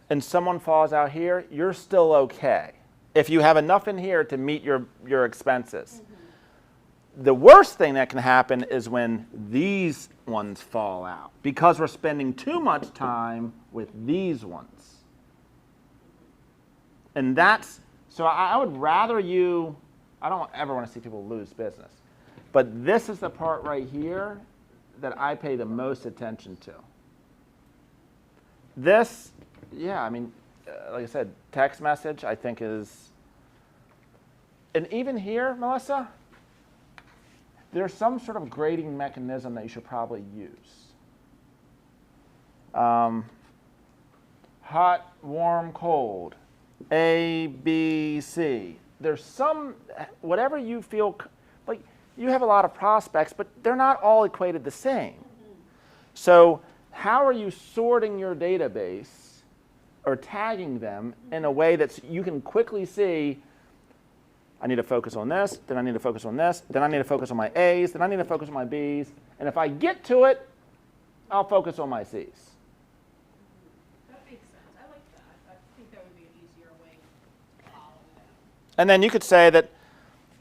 A: and someone falls out here, you're still okay. If you have enough in here to meet your expenses. Mm-hmm. The worst thing that can happen is when these ones fall out because we're spending too much time with these ones. And so I would rather I don't ever want to see people lose business. But this is the part right here that I pay the most attention to. This, yeah, I mean, like I said, text message I think is, and even here, Melissa, there's some sort of grading mechanism that you should probably use. Hot, warm, cold, A, B, C. There's some, whatever you feel, like you have a lot of prospects, but they're not all equated the same. Mm-hmm. So how are you sorting your database or tagging them in a way that you can quickly see, I need to focus on this, then I need to focus on this, then I need to focus on my A's, then I need to focus on my B's, and if I get to it, I'll focus on my C's.
E: That makes sense. I like that. I think that would be an easier way to follow them.
A: And then you could say that,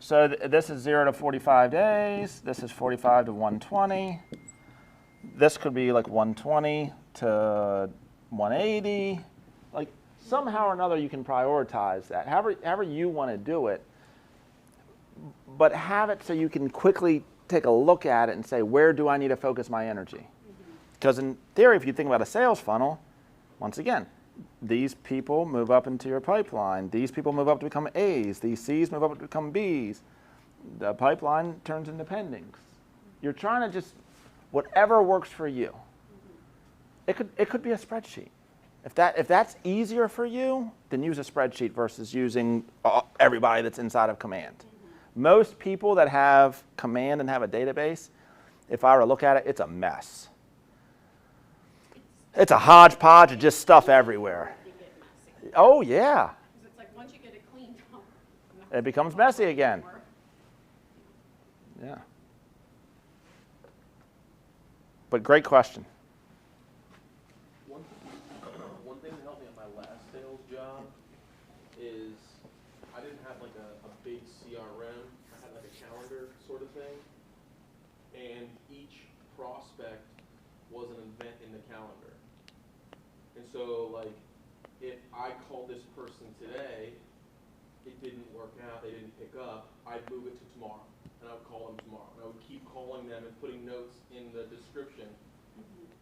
A: so this is 0 to 45 days, this is 45 to 120, this could be like 120 to 180. Like somehow or another you can prioritize that. However you want to do it, but have it so you can quickly take a look at it and say, where do I need to focus my energy? Because in theory, if you think about a sales funnel, once again, these people move up into your pipeline. These people move up to become A's. These C's move up to become B's. The pipeline turns into pendings. You're trying to just, whatever works for you. It could be a spreadsheet. If that's easier for you, then use a spreadsheet versus using everybody that's inside of Command. Most people that have Command and have a database, if I were to look at it, it's a mess. It's a hodgepodge of just stuff everywhere. Oh, yeah.
E: Because it's like once you get it cleaned up,
A: It becomes messy again. Yeah. But great question.
F: One thing that helped me at my last sales job is I didn't have like a big CRM. I had like a calendar sort of thing. And each prospect was an event in the calendar. And so like if I called this person today, it didn't work out, they didn't pick up, I'd move it to tomorrow. And I would call them tomorrow. And I would keep calling them and putting notes in the description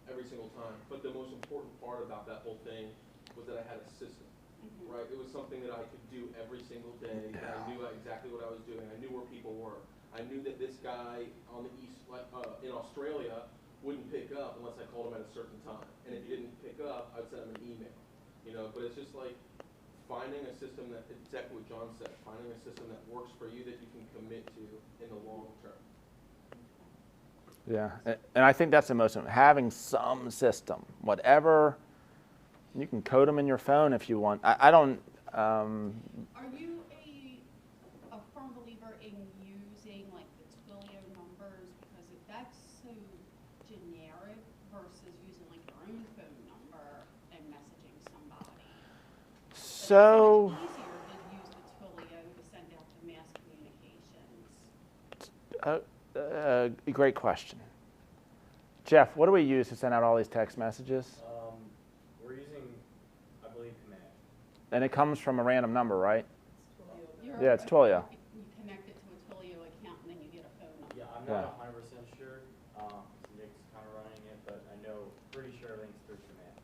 F: every single time. But the most important part about that whole thing was that I had a system, right? It was something that I could do every single day. That I knew exactly what I was doing. I knew where people were. I knew that this guy on the east, in Australia, wouldn't pick up unless I called him at a certain time. And if he didn't pick up, I'd send him an email. You know, but it's just like finding a system that, exactly what John said, finding a system that works for you that you can commit to in the long term.
A: Yeah, and I think that's the most important. Having some system, whatever, you can code them in your phone if you want. I don't.
E: Are you a firm believer in using like the Twilio numbers because that's so generic versus using like your own phone number and messaging somebody?
A: So.
E: It's so much easier to use the Twilio to send out the mass communications.
A: Great question. Jeff, what do we use to send out all these text messages?
D: We're using, I believe, Command.
A: And it comes from a random number, right?
E: You're-
A: Yeah, it's Twilio.
E: You connect it to a Twilio account and then you get a phone number.
D: Yeah, I'm
A: Yeah.
D: not 100% sure. Nick's kind of running it, but I know, pretty sure everything's through Command.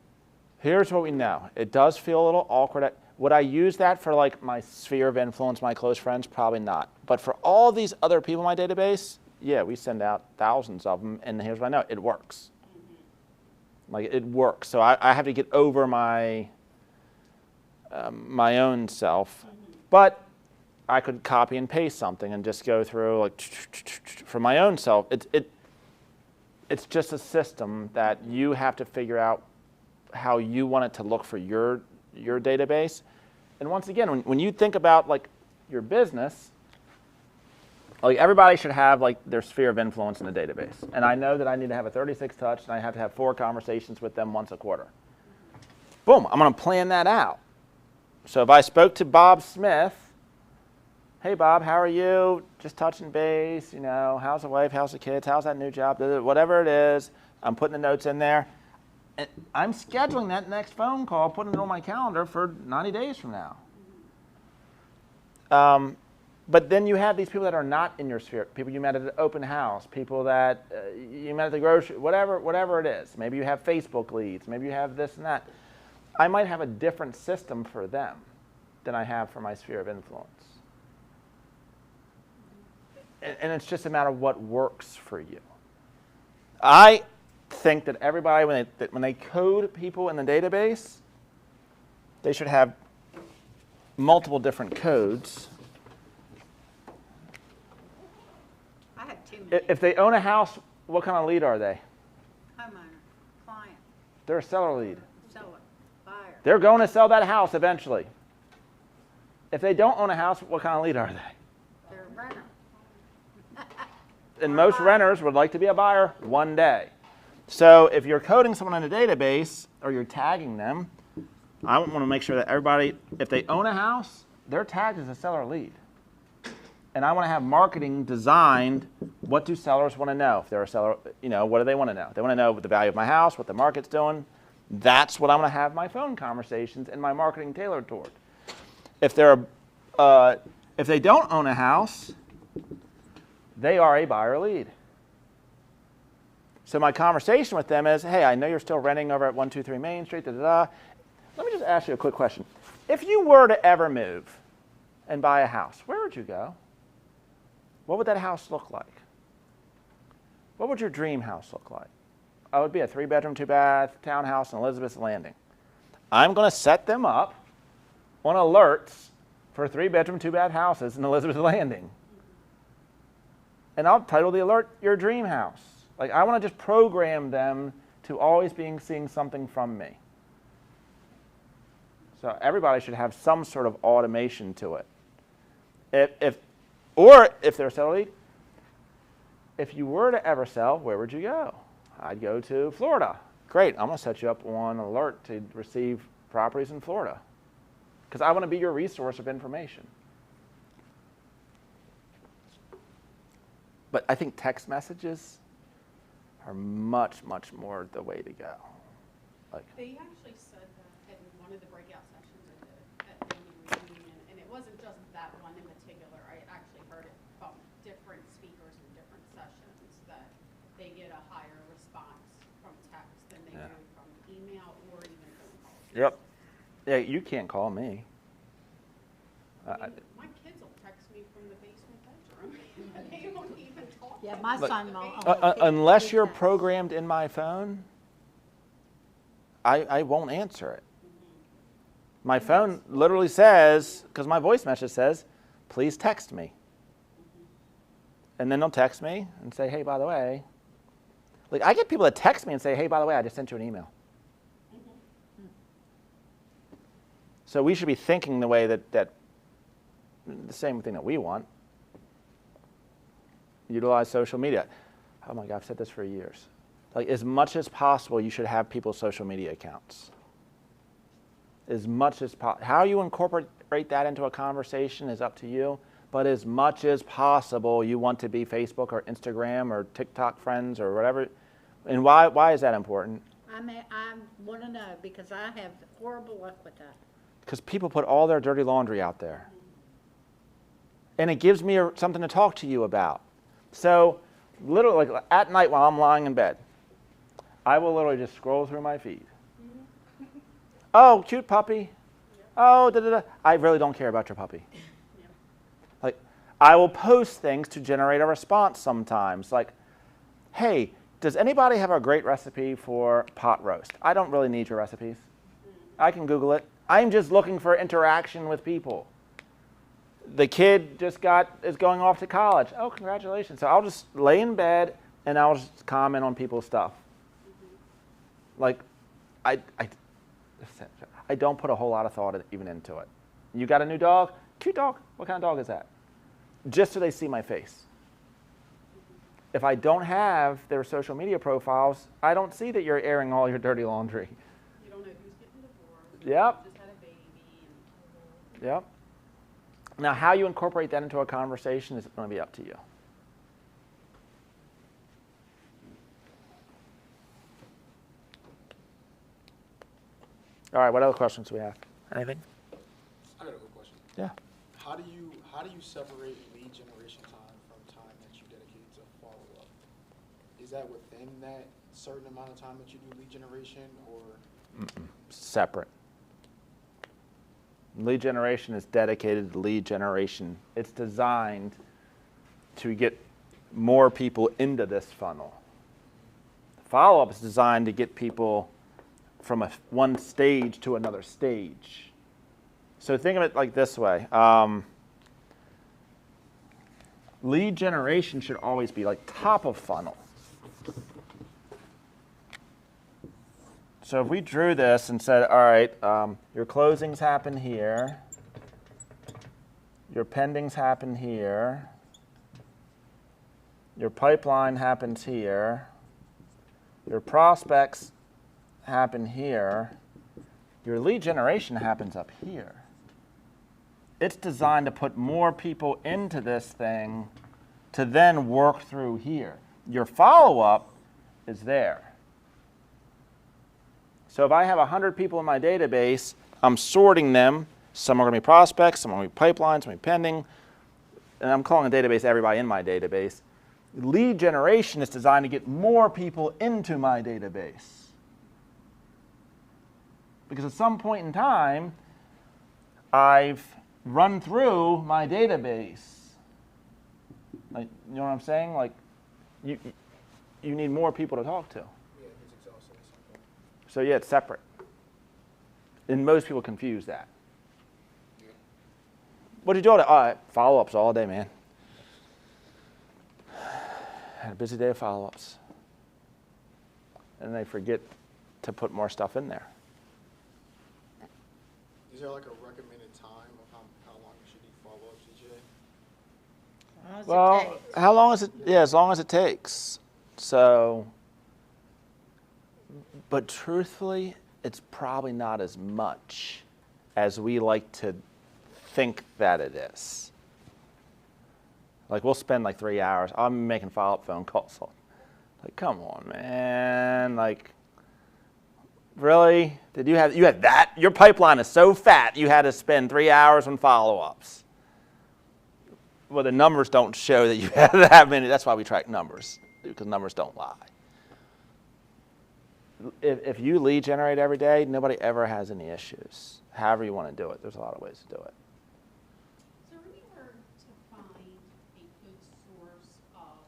A: Here's what we know. It does feel a little awkward. Would I use that for like my sphere of influence, my close friends? Probably not. But for all these other people in my database, yeah, we send out thousands of them, and here's what I know. It works. Like, it works. So I have to get over my my own self. But I could copy and paste something and just go through, like, for my own self. It's just a system that you have to figure out how you want it to look for your database. And once again, when you think about, like, your business, like everybody should have like their sphere of influence in the database. And I know that I need to have a 36 touch and I have to have 4 conversations with them once a quarter. Boom, I'm going to plan that out. So if I spoke to Bob Smith, hey Bob, how are you? Just touching base, you know, how's the wife, how's the kids, how's that new job, whatever it is, I'm putting the notes in there. And I'm scheduling that next phone call, putting it on my calendar for 90 days from now. But then you have these people that are not in your sphere, people you met at an open house, people that you met at the grocery, whatever it is. Maybe you have Facebook leads, maybe you have this and that. I might have a different system for them than I have for my sphere of influence. And it's just a matter of what works for you. I think that everybody, when they code people in the database, they should have multiple different codes.
B: I have too many.
A: If they own a house, what kind of lead are they?
B: Homeowner, client,
A: They're a seller lead.
B: seller, buyer.
A: They're going to sell that house eventually. If they don't own a house, what kind of lead are they?
B: They're a renter.
A: And most renters would like to be a buyer one day. So if you're coding someone in a database or you're tagging them, I want to make sure that everybody, if they own a house, they're tagged as a seller lead. And I want to have marketing designed. What do sellers want to know? If they're a seller, what do they want to know? They want to know the value of my house, what the market's doing. That's what I'm going to have my phone conversations and my marketing tailored toward. If they don't own a house, they are a buyer lead. So my conversation with them is, hey, I know you're still renting over at 123 Main Street, da-da-da. Let me just ask you a quick question. If you were to ever move and buy a house, where would you go? What would that house look like? What would your dream house look like? Oh, it would be a 3-bedroom, 2-bath townhouse in Elizabeth's Landing. I'm going to set them up on alerts for 3-bedroom, 2-bath houses in Elizabeth's Landing. And I'll title the alert Your Dream House. Like, I want to just program them to always being seeing something from me. So everybody should have some sort of automation to it. If they're a seller lead, if you were to ever sell, where would you go? I'd go to Florida. Great, I'm going to set you up on alert to receive properties in Florida because I want to be your resource of information. But I think text messages are much, much more the way to go. Like,
E: They actually said that in one of the breakout sessions I did at the Newman, and it wasn't just that one in particular. I actually heard it from different speakers in different sessions that they get a higher response from text than they do from email or even phone calls.
A: yep. Yeah, you can't call me.
E: I mean, my kids will text me from the basement bedroom. They don't even talk.
B: Yeah, my
A: Look,
B: son won't.
A: Unless you're programmed in my phone, I won't answer it. My phone literally says, because my voice message says, please text me. And then they'll text me and say, hey, by the way. Like, I get people that text me and say, hey, by the way, I just sent you an email. So we should be thinking the way that the same thing that we want. Utilize social media. Oh my God, I've said this for years. Like, as much as possible, you should have people's social media accounts. As much as possible. How you incorporate that into a conversation is up to you, but as much as possible, you want to be Facebook or Instagram or TikTok friends or whatever. And why is that important?
B: I want to know because I have horrible luck with that.
A: Because people put all their dirty laundry out there. And it gives me something to talk to you about. So literally, like at night while I'm lying in bed, I will literally just scroll through my feed. Oh, cute puppy. Oh, da-da-da. I really don't care about your puppy. Like, I will post things to generate a response sometimes. Like, hey, does anybody have a great recipe for pot roast? I don't really need your recipes. I can Google it. I'm just looking for interaction with people. The kid just is going off to college. Oh, congratulations. So I'll just lay in bed and I'll just comment on people's stuff. Like, I don't put a whole lot of thought even into it. You got a new dog? Cute dog. What kind of dog is that? Just so they see my face. If I don't have their social media profiles, I don't see that you're airing all your dirty laundry.
E: You don't know who's getting divorced.
A: Yep.
E: Just had a baby.
A: Yep. Now, how you incorporate that into a conversation is going to be up to you. All right, what other questions do we have? Anything?
G: I got a quick question.
A: Yeah.
G: How do you separate lead generation time from time that you dedicate to follow up? Is that within that certain amount of time that you do lead generation, or?
A: Separate. Lead generation is dedicated to lead generation. It's designed to get more people into this funnel. Follow-up is designed to get people from one stage to another stage. So think of it like this way. Lead generation should always be like top of funnel. So if we drew this and said, all right, your closings happen here, your pendings happen here, your pipeline happens here, your prospects happen here, your lead generation happens up here. It's designed to put more people into this thing to then work through here. Your follow-up is there. So if I have 100 people in my database, I'm sorting them. Some are going to be prospects, some are going to be pipelines, some are going to be pending. And I'm calling a database everybody in my database. Lead generation is designed to get more people into my database. Because at some point in time, I've run through my database. Like, you know what I'm saying? Like, you need more people to talk to.
G: Yeah, it's exhausted at some point.
A: So yeah, it's separate. And most people confuse that.
G: Yeah.
A: What'd you do all day? Follow-ups all day, man. Had a busy day of follow-ups. And they forget to put more stuff in there.
G: Is there like a recommended time of how long you should do follow-ups each day?
B: As long as it
A: Well,
B: takes.
A: how long is it? Yeah, as long as it takes. So, but truthfully, it's probably not as much as we like to think that it is. Like, we'll spend like 3 hours. I'm making follow-up phone calls. Like, come on, man. Like, really? Did you had that? Your pipeline is so fat you had to spend 3 hours on follow-ups. Well, the numbers don't show that you had that many. That's why we track numbers, because numbers don't lie. If you lead generate every day, nobody ever has any issues. However you want to do it, there's a lot of ways to do it.
E: Is there anywhere to find a good source of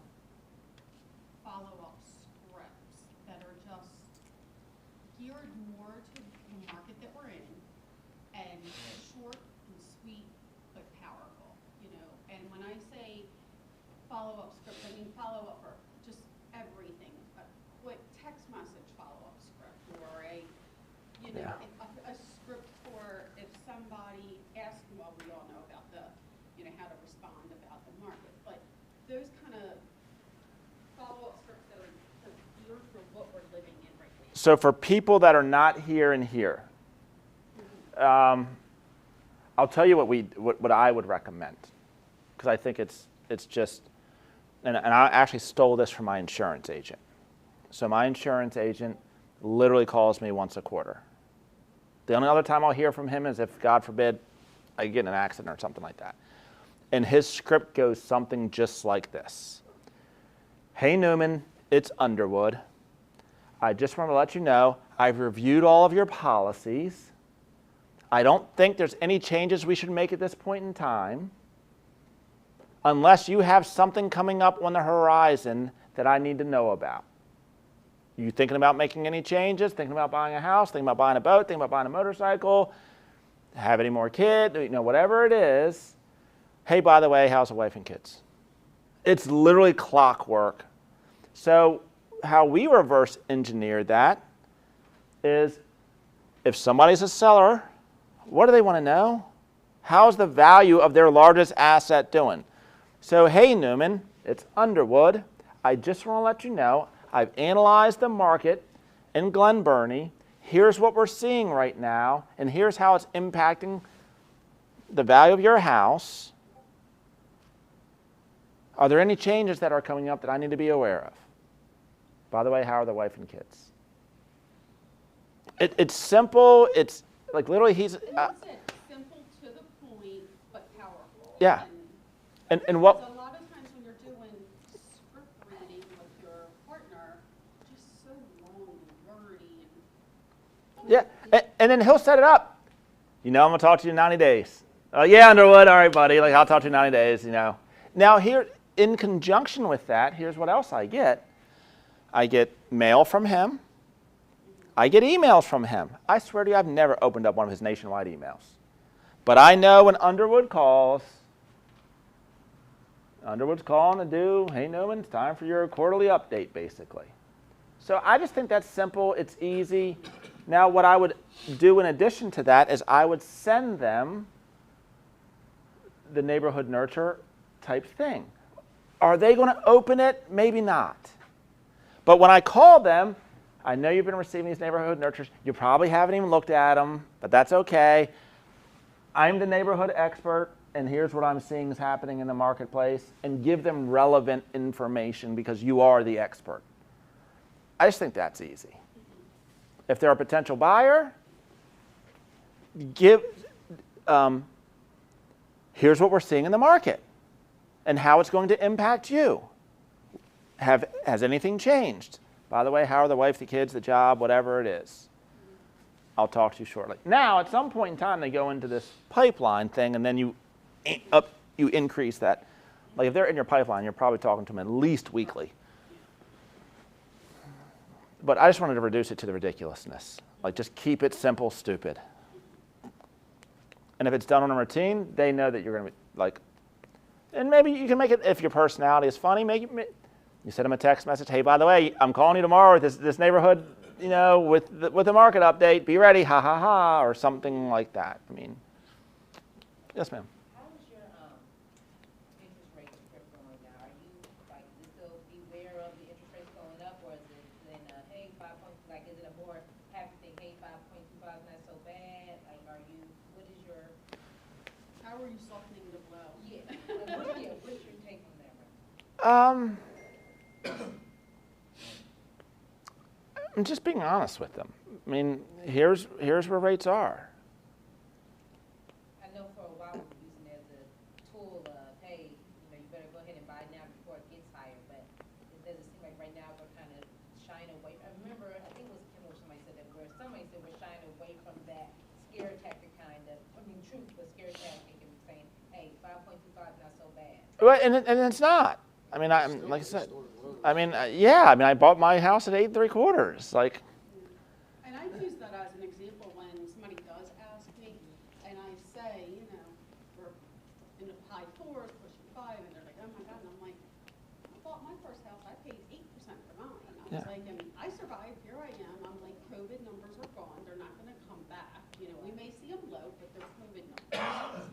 E: follow-up scripts that are just geared more to the market that we're in and short and sweet but powerful, you know? And when I say follow-up script, I mean follow-up for just everything. A quick text message follow-up script or a, you know,
A: Yeah.
E: a script for if somebody asks, well, we all know about the, you know, how to respond about the market, but those kind of follow-up scripts that are geared for what we're living in right now.
A: So for people that are not here and here, I'll tell you what I would recommend, because I think it's just, and I actually stole this from my insurance agent. So my insurance agent literally calls me once a quarter. The only other time I'll hear from him is if, God forbid, I get in an accident or something like that. And his script goes something just like this. Hey, Newman, it's Underwood. I just want to let you know I've reviewed all of your policies. I don't think there's any changes we should make at this point in time, unless you have something coming up on the horizon that I need to know about. You thinking about making any changes? Thinking about buying a house? Thinking about buying a boat? Thinking about buying a motorcycle? Have any more kids? You know, whatever it is. Hey, by the way, how's the wife and kids? It's literally clockwork. So how we reverse engineer that is, if somebody's a seller, what do they want to know? How's the value of their largest asset doing? So, hey, Newman, it's Underwood. I just want to let you know I've analyzed the market in Glen Burnie. Here's what we're seeing right now, and here's how it's impacting the value of your house. Are there any changes that are coming up that I need to be aware of? By the way, how are the wife and kids? It's simple. It's like literally he's...
E: And that's it, simple to the point, but powerful.
A: Yeah. And
E: because
A: what...
E: a lot of times when you're doing script reading with your partner, just so long and wordy and.
A: Yeah, and then he'll set it up. You know, I'm going to talk to you in 90 days. Yeah, Underwood, all right, buddy. Like, I'll talk to you in 90 days, you know. Now, here, in conjunction with that, here's what else I get. I get mail from him. I get emails from him. I swear to you, I've never opened up one of his nationwide emails. But I know when Underwood calls, Underwood's calling to do, hey, Newman, it's time for your quarterly update, basically. So I just think that's simple. It's easy. Now, what I would do in addition to that is I would send them the neighborhood nurture type thing. Are they going to open it? Maybe not. But when I call them, I know you've been receiving these neighborhood nurtures. You probably haven't even looked at them, but that's okay. I'm the neighborhood expert, and here's what I'm seeing is happening in the marketplace, and give them relevant information because you are the expert. I just think that's easy. If they're a potential buyer, here's what we're seeing in the market and how it's going to impact you. Has anything changed? By the way, how are the wife, the kids, the job, whatever it is? I'll talk to you shortly. Now, at some point in time, they go into this pipeline thing, and then you increase that. Like if they're in your pipeline, you're probably talking to them at least weekly. But I just wanted to reduce it to the ridiculousness. Like just keep it simple, stupid. And if it's done on a routine, they know that you're going to be like, and maybe you can make it, if your personality is funny, you send them a text message, hey, by the way, I'm calling you tomorrow with this neighborhood, with the market update, be ready, ha, ha, ha, or something like that. I mean, yes, ma'am.
H: How is your interest rate going now? Are you like you still beware of the interest rates going up, or is it then hey 5 point like is it a more happy thing? Hey 5.25 not so bad. Like what is your
E: How are you softening the blow?
H: what's your take on that?
A: I'm just being honest with them. I mean, here's where rates are.
H: I know for a while we were using it as a tool of, hey, you better go ahead and buy now before it gets higher, but it doesn't seem like right now we're kind of shying away. I remember, I think it was Kim or somebody said that somebody said we're shying away from that scare tactic kind of, truth, but scare tactic and saying, hey, 5.25 not so bad.
A: Well, and it's not. I mean, like I said, I bought my house at 8 3/4. Like,
E: And I use that as an example when somebody does ask me, and I say, we're in the high 4s, pushing 5, and they're like, oh my God, and I'm like, I bought my first house, I paid 8% for mine. I was like, and I survived, here I am, I'm like, COVID numbers are gone, they're not gonna come back. We may see them low, but they're COVID numbers.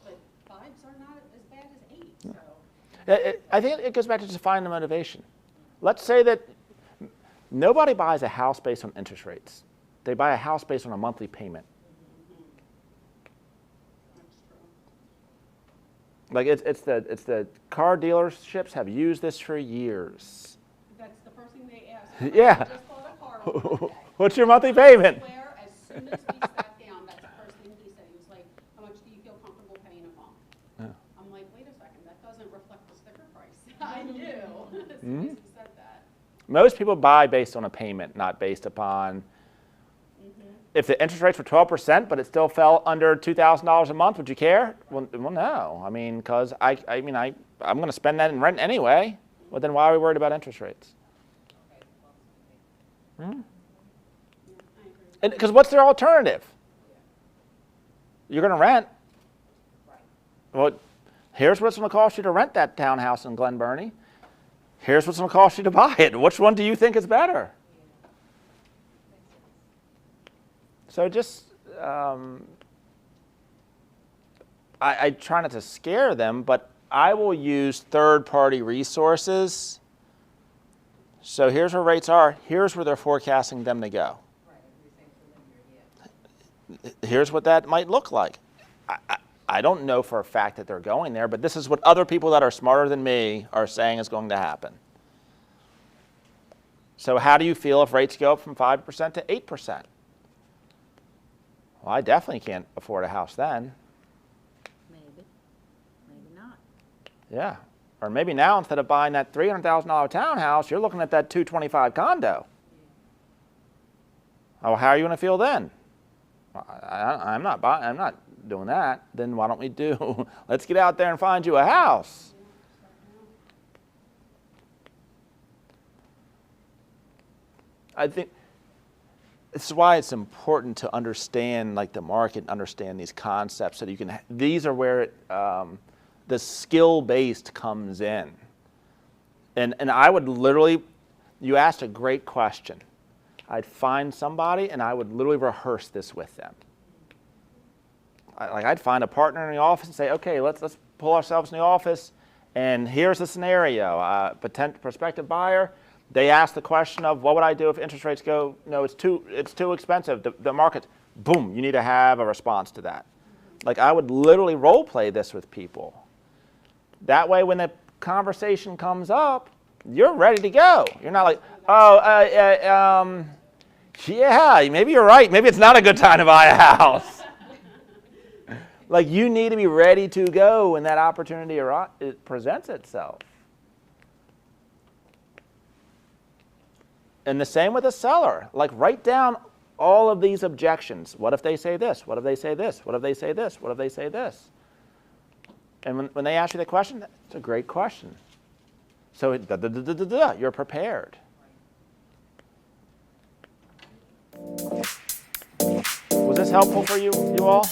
E: But 5s are not as bad as 8, so.
A: I think it goes back to just finding the motivation. Let's say that nobody buys a house based on interest rates. They buy a house based on a monthly payment.
E: That's true.
A: Like it's the car dealerships have used this for years.
E: That's the first thing they ask.
A: Yeah.
E: I just bought a car on Monday.
A: What's your monthly payment?
E: I swear, as soon as we sat down, that's the first thing he said. He was like, how much do you feel comfortable paying a month?
A: Yeah.
E: I'm like, wait a second, that doesn't reflect the sticker price. I knew as soon as he said that.
A: Most people buy based on a payment, not based upon. If the interest rates were 12%, but it still fell under $2,000 a month, would you care? Well, no. I mean, because I'm going to spend that in rent anyway. Well, then why are we worried about interest rates?
E: Yeah, I agree.
A: Because what's their alternative? You're going to rent. Well, here's what it's going to cost you to rent that townhouse in Glen Burnie. Here's what's going to cost you to buy it. Which one do you think is better? So just, I try not to scare them, but I will use third-party resources. So here's where rates are. Here's where they're forecasting them to go. Here's what that might look like. I don't know for a fact that they're going there, but this is what other people that are smarter than me are saying is going to happen. So how do you feel if rates go up from 5% to 8%? Well, I definitely can't afford a house then.
B: Maybe not.
A: Yeah. Or maybe now instead of buying that $300,000 townhouse, you're looking at that $225,000 condo. Oh, how are you going to feel then? I'm not doing that. Then why don't we let's get out there and find you a house. I think this is why it's important to understand the market, and understand these concepts so that you can. These are where the skill-based comes in. And I would literally, you asked a great question. I'd find somebody and I would literally rehearse this with them. I'd find a partner in the office and say, okay, let's pull ourselves in the office, and here's the scenario. Prospective buyer. They ask the question of, what would I do if interest rates go, no, it's too expensive. The market, boom, you need to have a response to that. Like I would literally role play this with people. That way when the conversation comes up, you're ready to go. You're not like, yeah, maybe you're right. Maybe it's not a good time to buy a house. Like you need to be ready to go when that opportunity it presents itself. And the same with a seller. Like write down all of these objections. What if they say this? What if they say this? What if they say this? What if they say this? And when they ask you the question, it's a great question. So you're prepared. Was this helpful for you all?